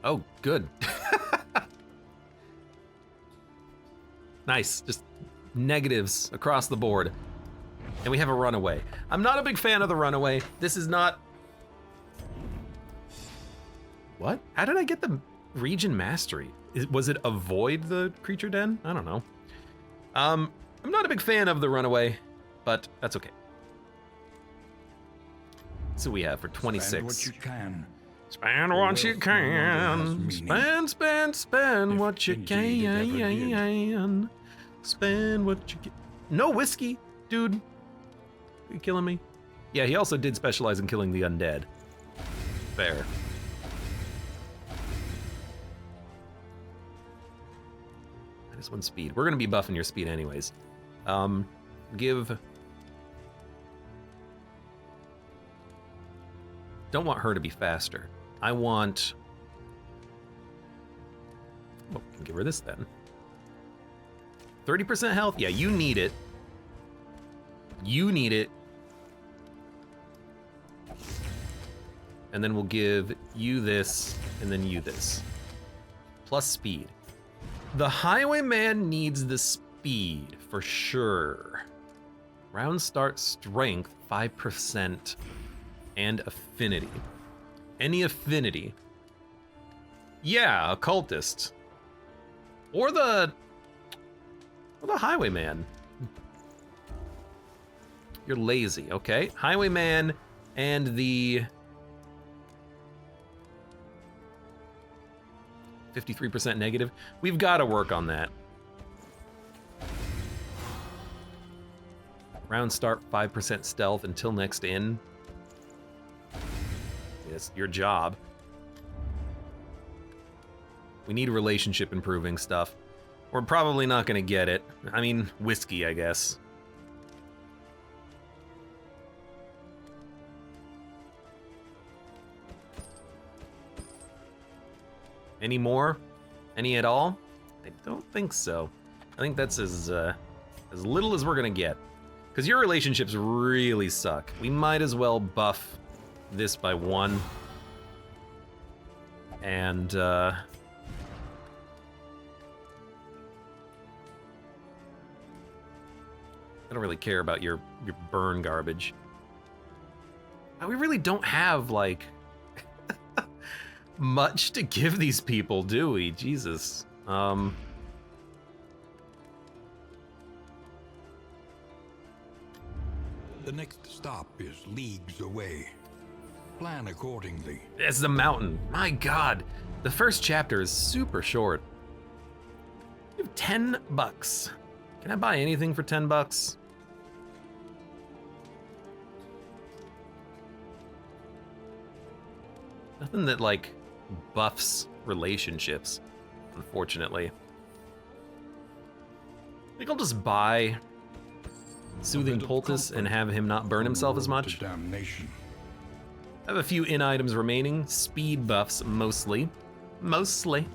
Oh, good. Nice, just negatives across the board. And we have a runaway. I'm not a big fan of the runaway. This is not... What? How did I get the region mastery? Was it avoid the creature den? I don't know. I'm not a big fan of the runaway, but that's okay. So we have for 26. Spend what you can. Spend what you can. Spend what you can. Spend what you can. No whiskey, dude. Are you killing me? Yeah, he also did specialize in killing the undead. Fair. -1 speed. We're gonna be buffing your speed anyways. Don't want her to be faster. I want... Well, we can give her this then. 30% health? Yeah, you need it. You need it. And then we'll give you this, and then you this. Plus speed. The Highwayman needs the speed, for sure. Round start strength, 5%, and affinity. Any affinity. Yeah, occultist. Or the Highwayman. You're lazy, okay? Highwayman and the 53% negative. We've got to work on that. Round start, 5% stealth until next in. Yes, your job. We need relationship improving stuff. We're probably not gonna get it. I mean, whiskey, I guess. Any more? Any at all? I don't think so. I think that's as little as we're gonna get. Because your relationships really suck. We might as well buff this by 1. And I don't really care about your burn garbage. We really don't have, like, much to give these people, do we? Jesus. The next stop is leagues away. Plan accordingly. It's the mountain. My God. The first chapter is super short. You have $10. Can I buy anything for $10? Nothing that, like, buffs relationships, unfortunately. I think I'll just buy Soothing Poultice and have him not burn himself as much. Damnation. I have a few in items remaining. Speed buffs, mostly. Mostly.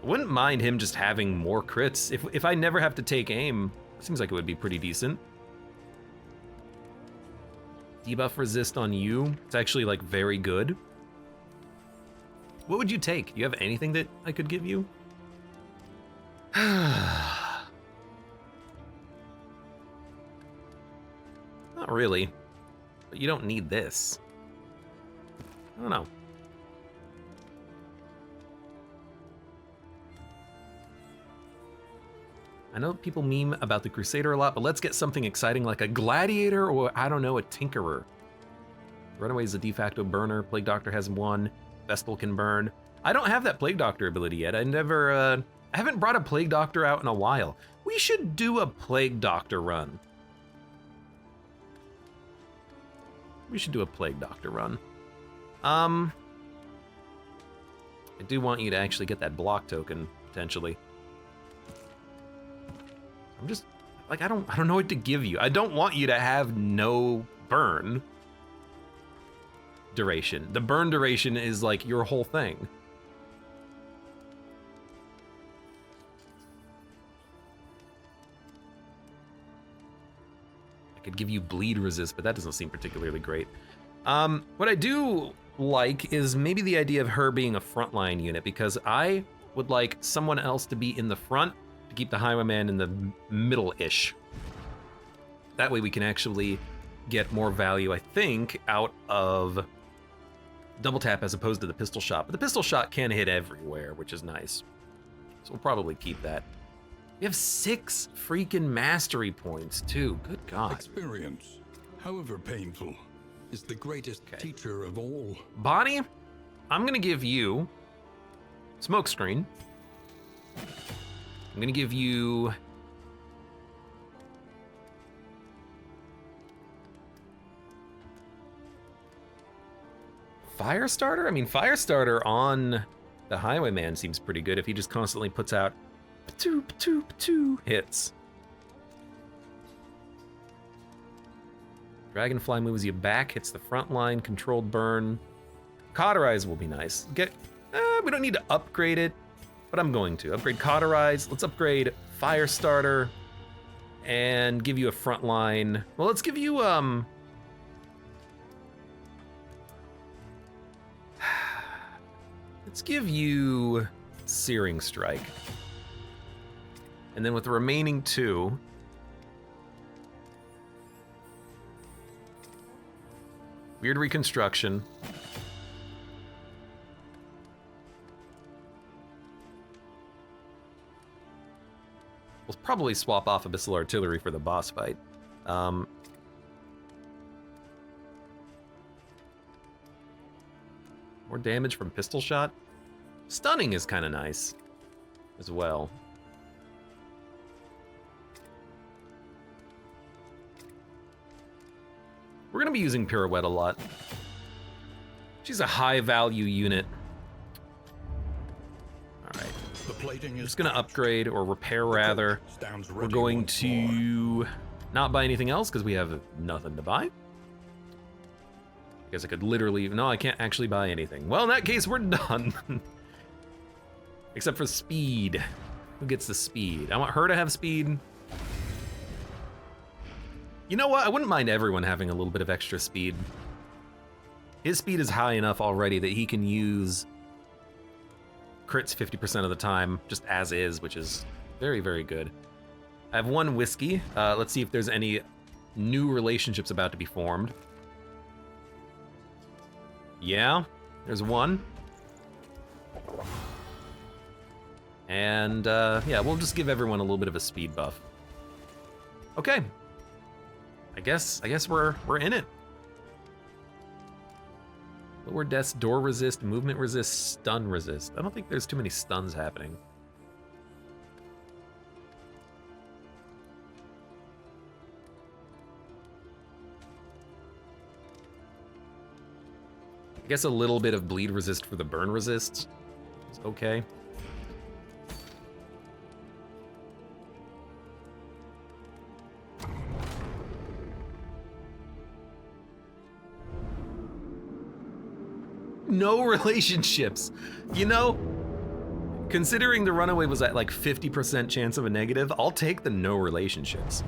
Wouldn't mind him just having more crits. If I never have to take aim, it seems like it would be pretty decent. Debuff resist on you. It's actually, like, very good. What would you take? Do you have anything that I could give you? Not really. But you don't need this. I don't know. I know people meme about the Crusader a lot, but let's get something exciting like a Gladiator or, I don't know, a Tinkerer. Runaway is a de facto burner. Plague Doctor has one. Vestal can burn. I don't have that Plague Doctor ability yet. I haven't brought a Plague Doctor out in a while. We should do a Plague Doctor run. We should do a Plague Doctor run. I do want you to actually get that block token, potentially. I'm just, like, I don't know what to give you. I don't want you to have no burn duration. The burn duration is, like, your whole thing. I could give you bleed resist, but that doesn't seem particularly great. What I do like is maybe the idea of her being a frontline unit, because I would like someone else to be in the front to keep the Highwayman in the middle-ish. That way we can actually get more value, I think, out of double tap as opposed to the pistol shot. But the pistol shot can hit everywhere, which is nice. So we'll probably keep that. We have 6 freaking mastery points, too. Good God. Experience, however painful, is the greatest teacher of all. Bonnie, I'm gonna give you Smokescreen. I'm gonna give you Firestarter? I mean, Firestarter on the Highwayman seems pretty good if he just constantly puts out pa-two hits. Dragonfly moves you back, hits the front line, controlled burn. Cauterize will be nice. We don't need to upgrade it, but I'm going to. Upgrade Cauterize, let's upgrade Firestarter, and give you a front line. Well, let's give you, let's give you Searing Strike. And then with the remaining 2, Weird Reconstruction. We'll probably swap off Abyssal Artillery for the boss fight. More damage from pistol shot. Stunning is kind of nice as well. We're gonna be using Pirouette a lot. She's a high value unit. All right. The plating is just gonna upgrade or repair rather. We're going to not buy anything else because we have nothing to buy. I guess I could literally, no, I can't actually buy anything. Well, in that case, we're done. Except for speed. Who gets the speed? I want her to have speed. You know what? I wouldn't mind everyone having a little bit of extra speed. His speed is high enough already that he can use crits 50% of the time, just as is, which is very, very good. I have one whiskey. Let's see if there's any new relationships about to be formed. Yeah, there's one. And yeah, we'll just give everyone a little bit of a speed buff. Okay. I guess we're in it. Lower desk, door resist, movement resist, stun resist. I don't think there's too many stuns happening. I guess a little bit of bleed resist for the burn resist is okay. No relationships. You know, considering the runaway was at like 50% chance of a negative, I'll take the no relationships.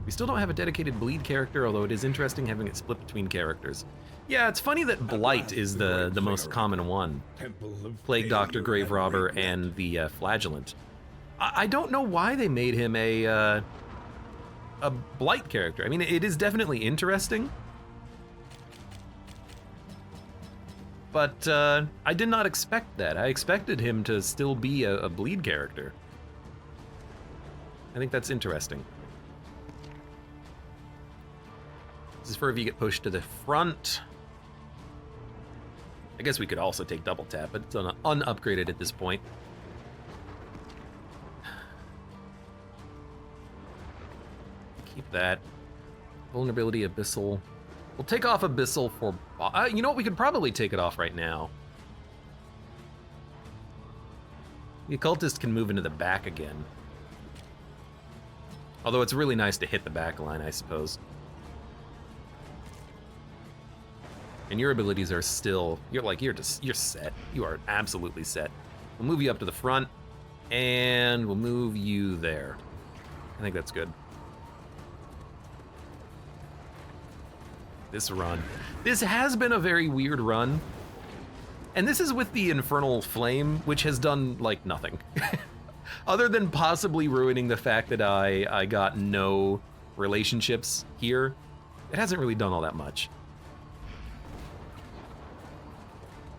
We still don't have a dedicated bleed character, although it is interesting having it split between characters. Yeah, it's funny that Blight is the most common one. Plague Doctor, Grave Robber, and the Flagellant. I don't know why they made him a Blight character. I mean, it is definitely interesting. But I did not expect that. I expected him to still be a bleed character. I think that's interesting. This is for if you get pushed to the front. I guess we could also take double tap, but it's unupgraded at this point. Keep that. Vulnerability, Abyssal. We'll take off Abyssal for... you know what? We could probably take it off right now. The Occultist can move into the back again. Although it's really nice to hit the back line, I suppose. And your abilities are still... You're set. You are absolutely set. We'll move you up to the front, and we'll move you there. I think that's good. This run. This has been a very weird run. And this is with the Infernal Flame, which has done, like, nothing. Other than possibly ruining the fact that I got no relationships here, it hasn't really done all that much.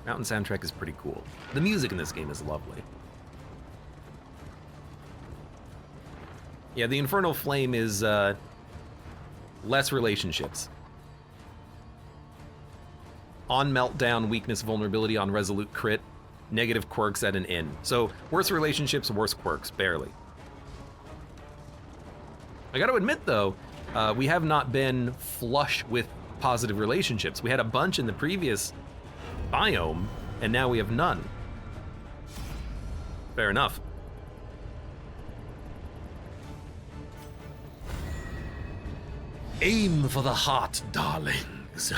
Mountain soundtrack is pretty cool. The music in this game is lovely. Yeah, the Infernal Flame is less relationships. On meltdown, weakness, vulnerability, on resolute crit, negative quirks at an in. So worse relationships, worse quirks, barely. I gotta admit though, we have not been flush with positive relationships. We had a bunch in the previous biome, and now we have none. Fair enough. Aim for the heart, darlings.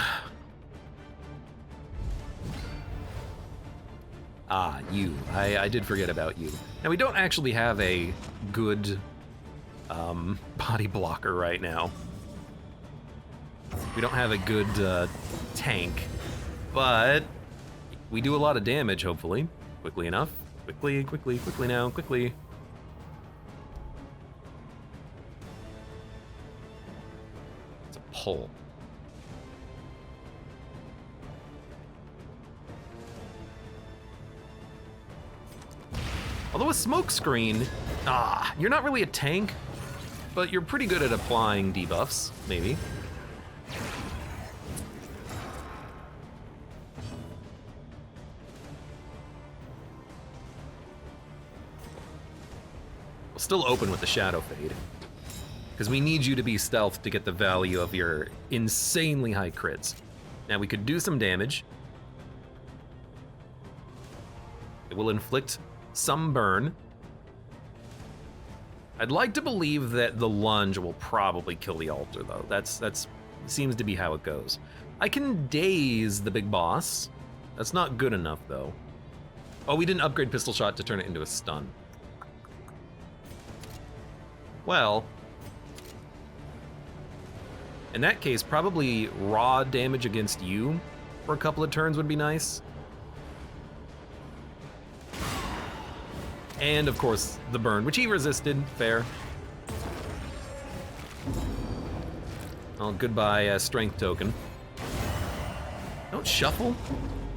Ah, you. I did forget about you. Now, we don't actually have a good body blocker right now. We don't have a good tank, but we do a lot of damage, hopefully. Quickly enough. Quickly now, quickly. It's a pull. Although a smoke screen, you're not really a tank, but you're pretty good at applying debuffs, maybe. We'll still open with the Shadow Fade, because we need you to be stealth to get the value of your insanely high crits. Now we could do some damage. It will inflict some burn. I'd like to believe that the lunge will probably kill the altar, though. That's seems to be how it goes. I can daze the big boss. That's not good enough, though. Oh, we didn't upgrade pistol shot to turn it into a stun. Well, In that case, probably raw damage against you for a couple of turns would be nice. And of course, the burn, which he resisted, fair. Oh, goodbye, strength token. Don't shuffle.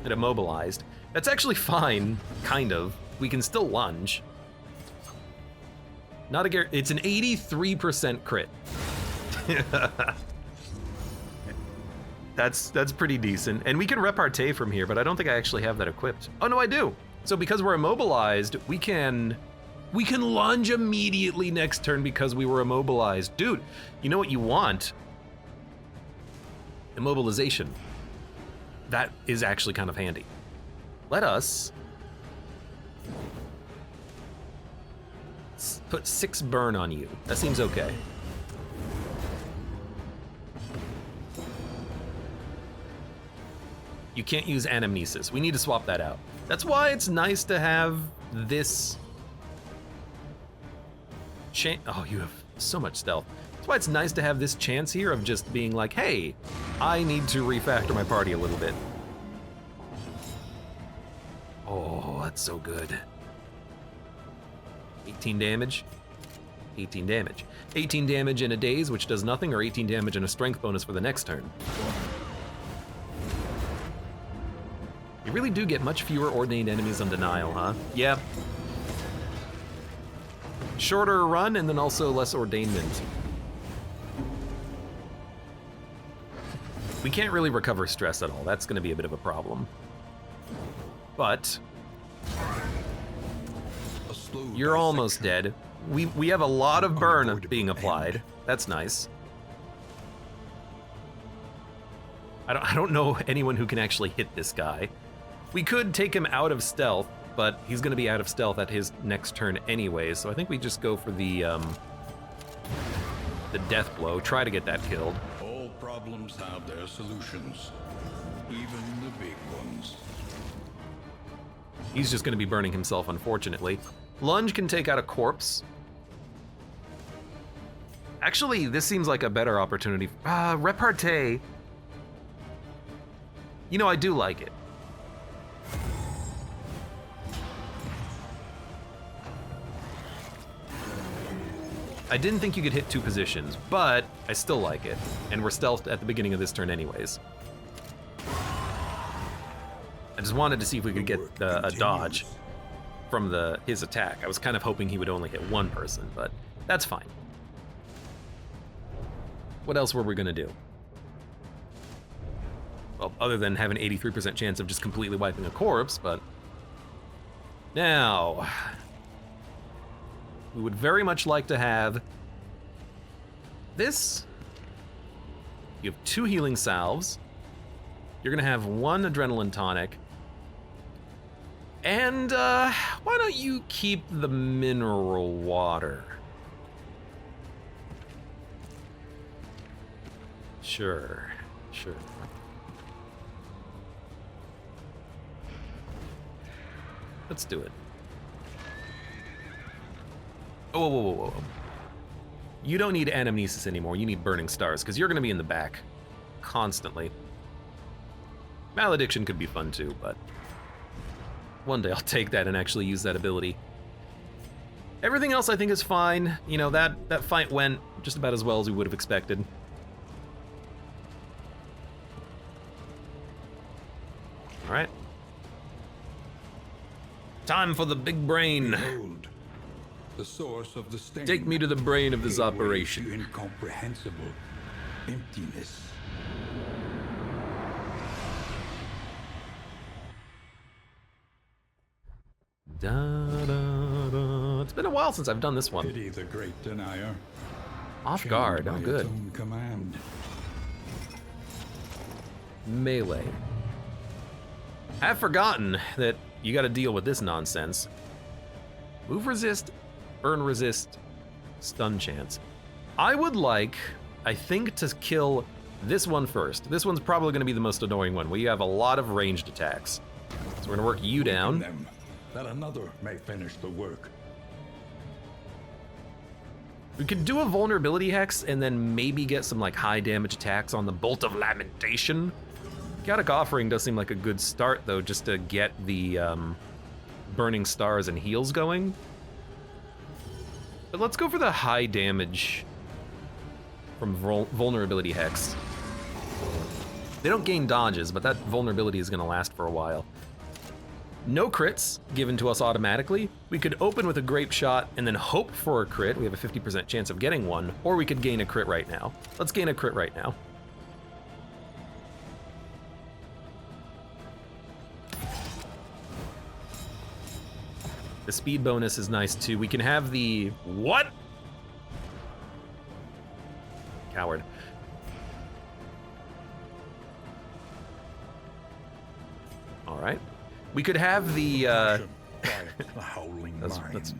It immobilized. That's actually fine, kind of. We can still lunge. Not a it's an 83% crit. That's pretty decent. And we can repartee from here, but I don't think I actually have that equipped. Oh no, I do. So because we're immobilized, we can lunge immediately next turn because we were immobilized. Dude, you know what you want? Immobilization. That is actually kind of handy. Let us put 6 burn on you. That seems okay. You can't use anamnesis. We need to swap that out. That's why it's nice to have this chance. Oh, you have so much stealth. That's why it's nice to have this chance here of just being like, hey, I need to refactor my party a little bit. Oh, that's so good. 18 damage. 18 damage. 18 damage in a daze, which does nothing, or 18 damage and a strength bonus for the next turn. You really do get much fewer ordained enemies on denial, huh? Yeah. Shorter run and then also less ordainment. We can't really recover stress at all. That's gonna be a bit of a problem. But you're almost dead. We have a lot of burn being applied. That's nice. I don't know anyone who can actually hit this guy. We could take him out of stealth, but he's gonna be out of stealth at his next turn anyway, so I think we just go for the death blow, try to get that killed. All problems have their solutions, even the big ones. He's just gonna be burning himself, unfortunately. Lunge can take out a corpse. Actually, this seems like a better opportunity. Repartee. You know, I do like it. I didn't think you could hit 2 positions, but I still like it. And we're stealthed at the beginning of this turn anyways. I just wanted to see if we could get a dodge from his attack. I was kind of hoping he would only hit 1 person, but that's fine. What else were we gonna do? Well, other than have an 83% chance of just completely wiping a corpse, but... Now... we would very much like to have this. You have 2 healing salves. You're gonna have 1 adrenaline tonic. And why don't you keep the mineral water? Sure. Let's do it. Whoa. You don't need anamnesis anymore, you need burning stars, because you're gonna be in the back constantly. Malediction could be fun too, but one day I'll take that and actually use that ability. Everything else I think is fine. You know, that fight went just about as well as we would have expected. All right. Time for the big brain. Behold, the source of the stain. Take me to the brain of this operation. Incomprehensible emptiness. It's been a while since I've done this one. Pity the great denier. Off guard, oh Chained by good. its own command. Melee. I've forgotten that you gotta deal with this nonsense. Move resist, burn resist, stun chance. I would like, I think, to kill this one first. This one's probably gonna be the most annoying one. We have a lot of ranged attacks. So we're gonna work you down. Them, that another may finish the work. We could do a vulnerability hex and then maybe get some like high damage attacks on the Bolt of Lamentation. Chaotic Offering does seem like a good start though, just to get the Burning Stars and heals going. But let's go for the high damage from vulnerability hex. They don't gain dodges, but that vulnerability is gonna last for a while. No crits given to us automatically. We could open with a grape shot and then hope for a crit. We have a 50% chance of getting one, or we could gain a crit right now. Let's gain a crit right now. The speed bonus is nice too. We can have the, what? Coward. All right. We could have the, that's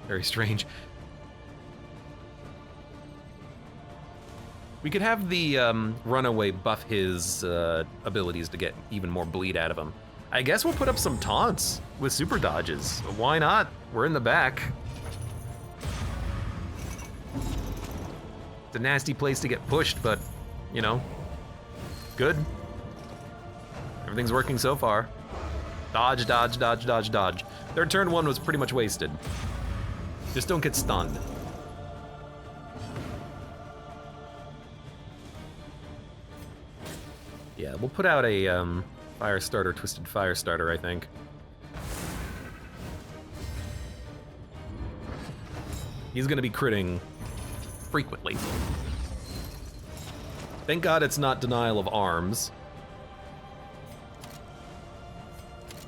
very strange. We could have the runaway buff his abilities to get even more bleed out of him. I guess we'll put up some taunts with super dodges. Why not? We're in the back. It's a nasty place to get pushed, but, you know, good. Everything's working so far. Dodge, dodge, dodge, dodge, dodge. Their turn one was pretty much wasted. Just don't get stunned. Yeah, we'll put out a fire starter, twisted fire starter, I think. He's gonna be critting frequently. Thank God it's not denial of arms.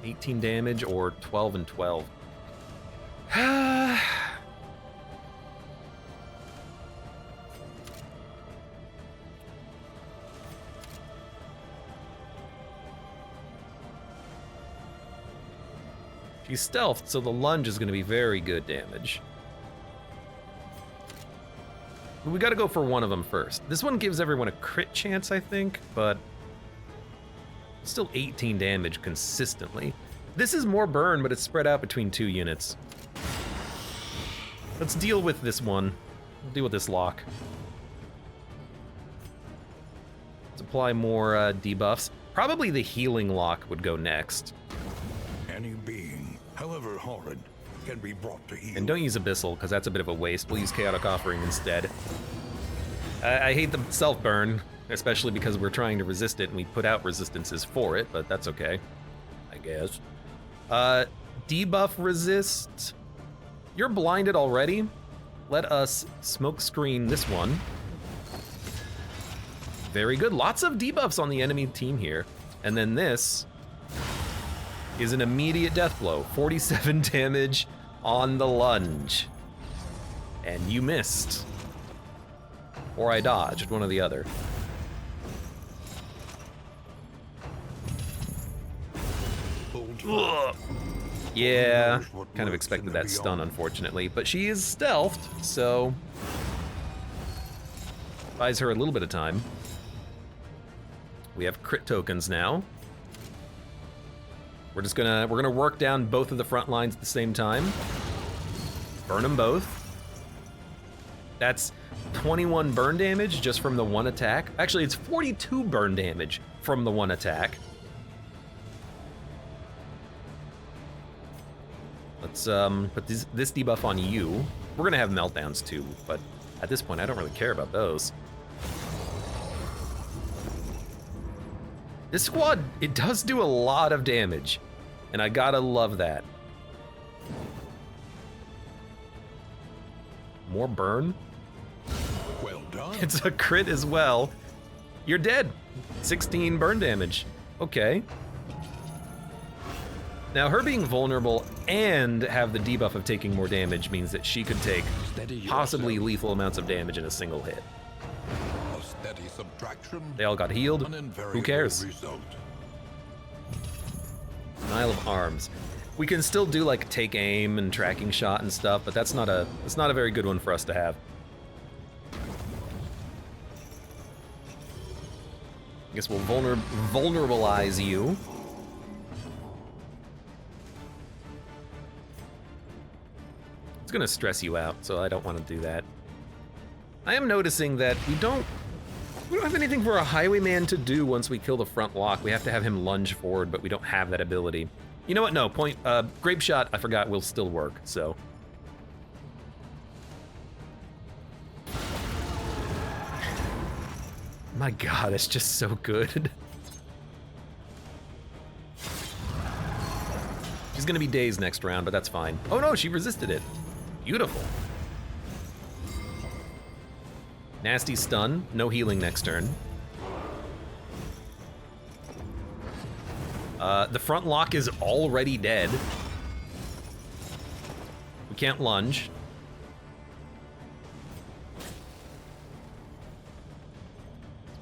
18 damage or 12 and 12. She's stealthed, so the lunge is going to be very good damage. We got to go for one of them first. This one gives everyone a crit chance, I think, but still 18 damage consistently. This is more burn, but it's spread out between 2 units. Let's deal with this one. We'll deal with this lock. Let's apply more debuffs. Probably the healing lock would go next. Any being, however horrid, can be brought to heal. And don't use Abyssal, because that's a bit of a waste. We'll use Chaotic Offering instead. I hate the self-burn, especially because we're trying to resist it, and we put out resistances for it, but that's okay, I guess. Debuff resist. You're blinded already. Let us smoke screen this one. Very good. Lots of debuffs on the enemy team here. And then this is an immediate death blow. 47 damage on the lunge. And you missed. Or I dodged, one or the other. Ugh. Yeah, kind of expected that stun, unfortunately. But she is stealthed, so buys her a little bit of time. We have crit tokens now. We're gonna work down both of the front lines at the same time. Burn them both. That's 21 burn damage just from the one attack. Actually, it's 42 burn damage from the one attack. Let's put this debuff on you. We're gonna have meltdowns too, but at this point I don't really care about those. This squad, it does do a lot of damage, and I gotta love that. More burn? Well done. It's a crit as well. You're dead. 16 burn damage. Okay. Now, her being vulnerable and have the debuff of taking more damage means that she could take possibly lethal amounts of damage in a single hit. A steady subtraction. They all got healed. Who cares? Denial of arms. We can still do like take aim and tracking shot and stuff, but that's not a very good one for us to have. I guess we'll vulnerabilize you. It's gonna stress you out, so I don't want to do that. I am noticing that we don't have anything for a highwayman to do once we kill the front lock. We have to have him lunge forward, but we don't have that ability. You know what? No, grape shot, I forgot, will still work, so. My God, it's just so good. She's gonna be dazed next round, but that's fine. Oh no, she resisted it. Beautiful. Nasty stun, no healing next turn. The front lock is already dead. We can't lunge.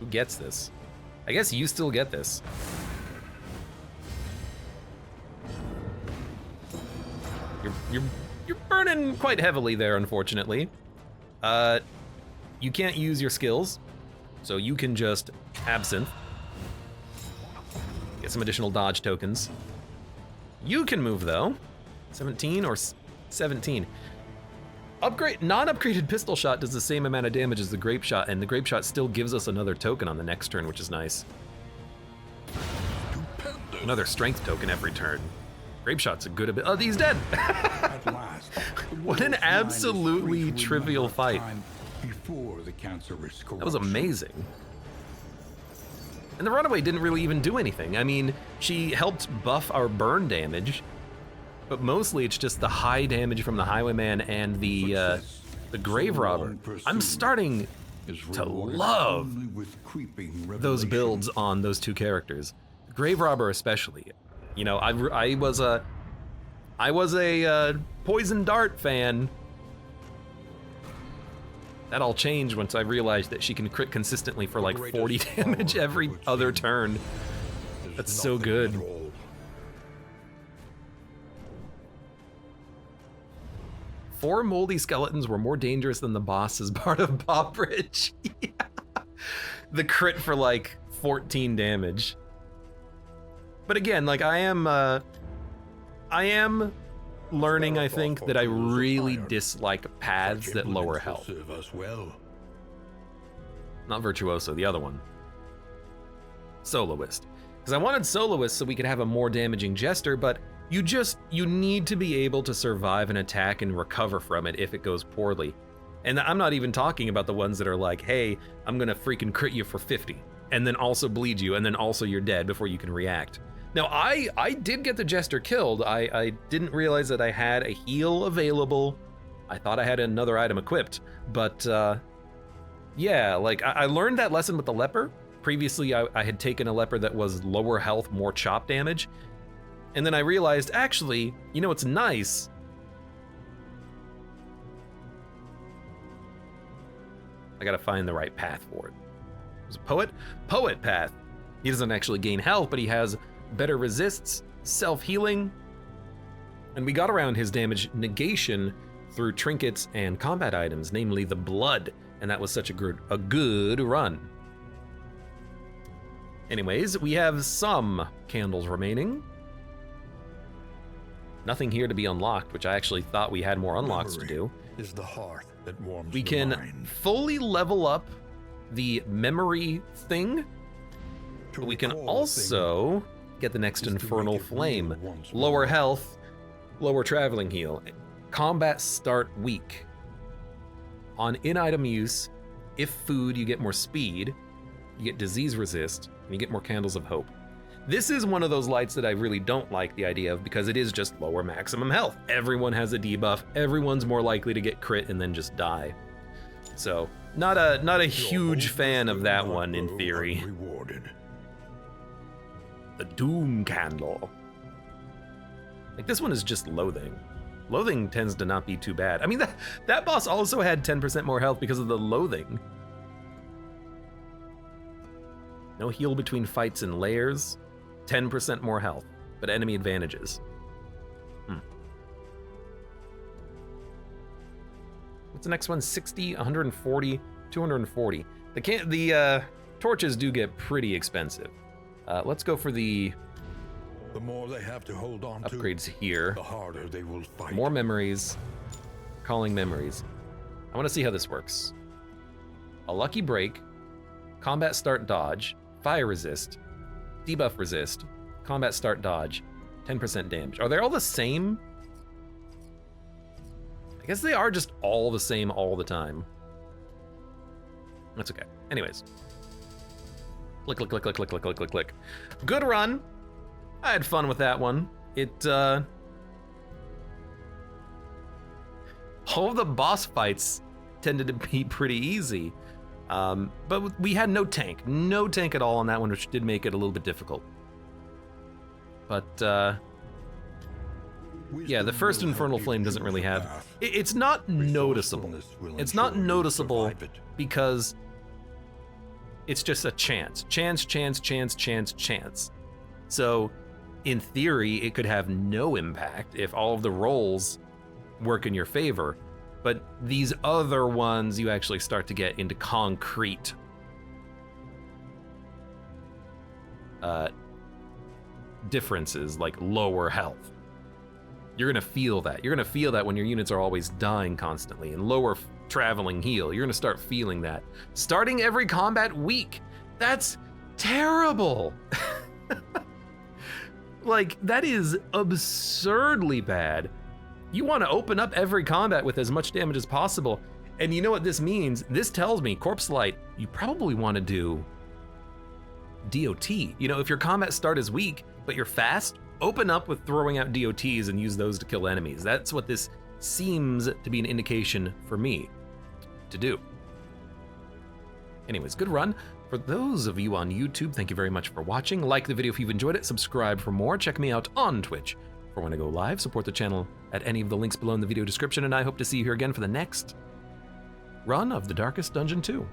Who gets this? I guess you still get this. You're burning quite heavily there, unfortunately. You can't use your skills, so you can just absinthe. Get some additional dodge tokens. You can move though. 17 or 17. Non-upgraded pistol shot does the same amount of damage as the grape shot, and the grape shot still gives us another token on the next turn, which is nice. Another strength token every turn. Grape shot's a good ability. Oh, he's dead! What an absolutely trivial fight. That was amazing. And the runaway didn't really even do anything. I mean, she helped buff our burn damage, but mostly it's just the high damage from the highwayman and the grave robber. I'm starting to love those builds on those two characters. Grave robber especially. You know, I was a poison dart fan. That all changed once I realized that she can crit consistently for like 40 damage every other turn. That's so good. Four moldy skeletons were more dangerous than the boss as part of Bob Bridge. Yeah. The crit for like 14 damage. But again, like I am learning, I think, that I really dislike paths that lower health. Not Virtuoso, the other one. Soloist. Because I wanted Soloist so we could have a more damaging Jester, but you need to be able to survive an attack and recover from it if it goes poorly. And I'm not even talking about the ones that are like, hey, I'm gonna freaking crit you for 50, and then also bleed you, and then also you're dead before you can react. Now, I did get the Jester killed. I didn't realize that I had a heal available. I thought I had another item equipped, but yeah, like I learned that lesson with the leper. Previously, I had taken a leper that was lower health, more chop damage, and then I realized, actually, you know what's nice? I gotta find the right path for it. It was a poet? Poet path. He doesn't actually gain health, but he has better resists, self-healing, and we got around his damage negation through trinkets and combat items, namely the blood, and that was such a good run. Anyways, we have some candles remaining. Nothing here to be unlocked, which I actually thought we had more unlocks to do. Is the heart that warms we the can mind. fully level up the memory thing. But we can also get the next Infernal Flame. Lower health, lower traveling heal. Combat start weak. On in-item use, if food, you get more speed, you get disease resist, and you get more candles of hope. This is one of those lights that I really don't like the idea of because it is just lower maximum health. Everyone has a debuff, everyone's more likely to get crit and then just die. So, not a huge fan of that one in theory. The Doom Candle. Like this one is just loathing. Loathing tends to not be too bad. I mean, that boss also had 10% more health because of the loathing. No heal between fights and layers. 10% more health, but enemy advantages. What's the next one? 60, 140, 240. The torches do get pretty expensive. Let's go for the more they have to hold on upgrades here. The harder they will fight. More memories. Calling memories. I want to see how this works. a lucky break, combat start dodge, fire resist, debuff resist, combat start dodge, 10% damage. Are they all the same? I guess they are just all the same all the time. That's okay. Anyways. Click, click, click, click, click, click, click, click, click. Good run. I had fun with that one. All of the boss fights tended to be pretty easy. But we had no tank at all on that one, which did make it a little bit difficult. But, yeah, the first Infernal Flame doesn't really have... It's not noticeable. It's not noticeable because it's just a chance. Chance, chance, chance, chance, chance. So, in theory, it could have no impact if all of the rolls work in your favor. But these other ones, you actually start to get into concrete differences, like lower health. You're gonna feel that. You're gonna feel that when your units are always dying constantly, and lower traveling heal. You're gonna start feeling that. Starting every combat week. That's terrible. Like, that is absurdly bad. You want to open up every combat with as much damage as possible. And you know what this means? This tells me, Corpse Light, you probably want to do DOT. You know, if your combat start is weak, but you're fast, open up with throwing out DOTs and use those to kill enemies. That's what this seems to be an indication for me to do. Anyways, good run. For those of you on YouTube, thank you very much for watching. Like the video if you've enjoyed it, subscribe for more. Check me out on Twitch for when I go live. Support the channel at any of the links below in the video description, and I hope to see you here again for the next run of The Darkest Dungeon 2.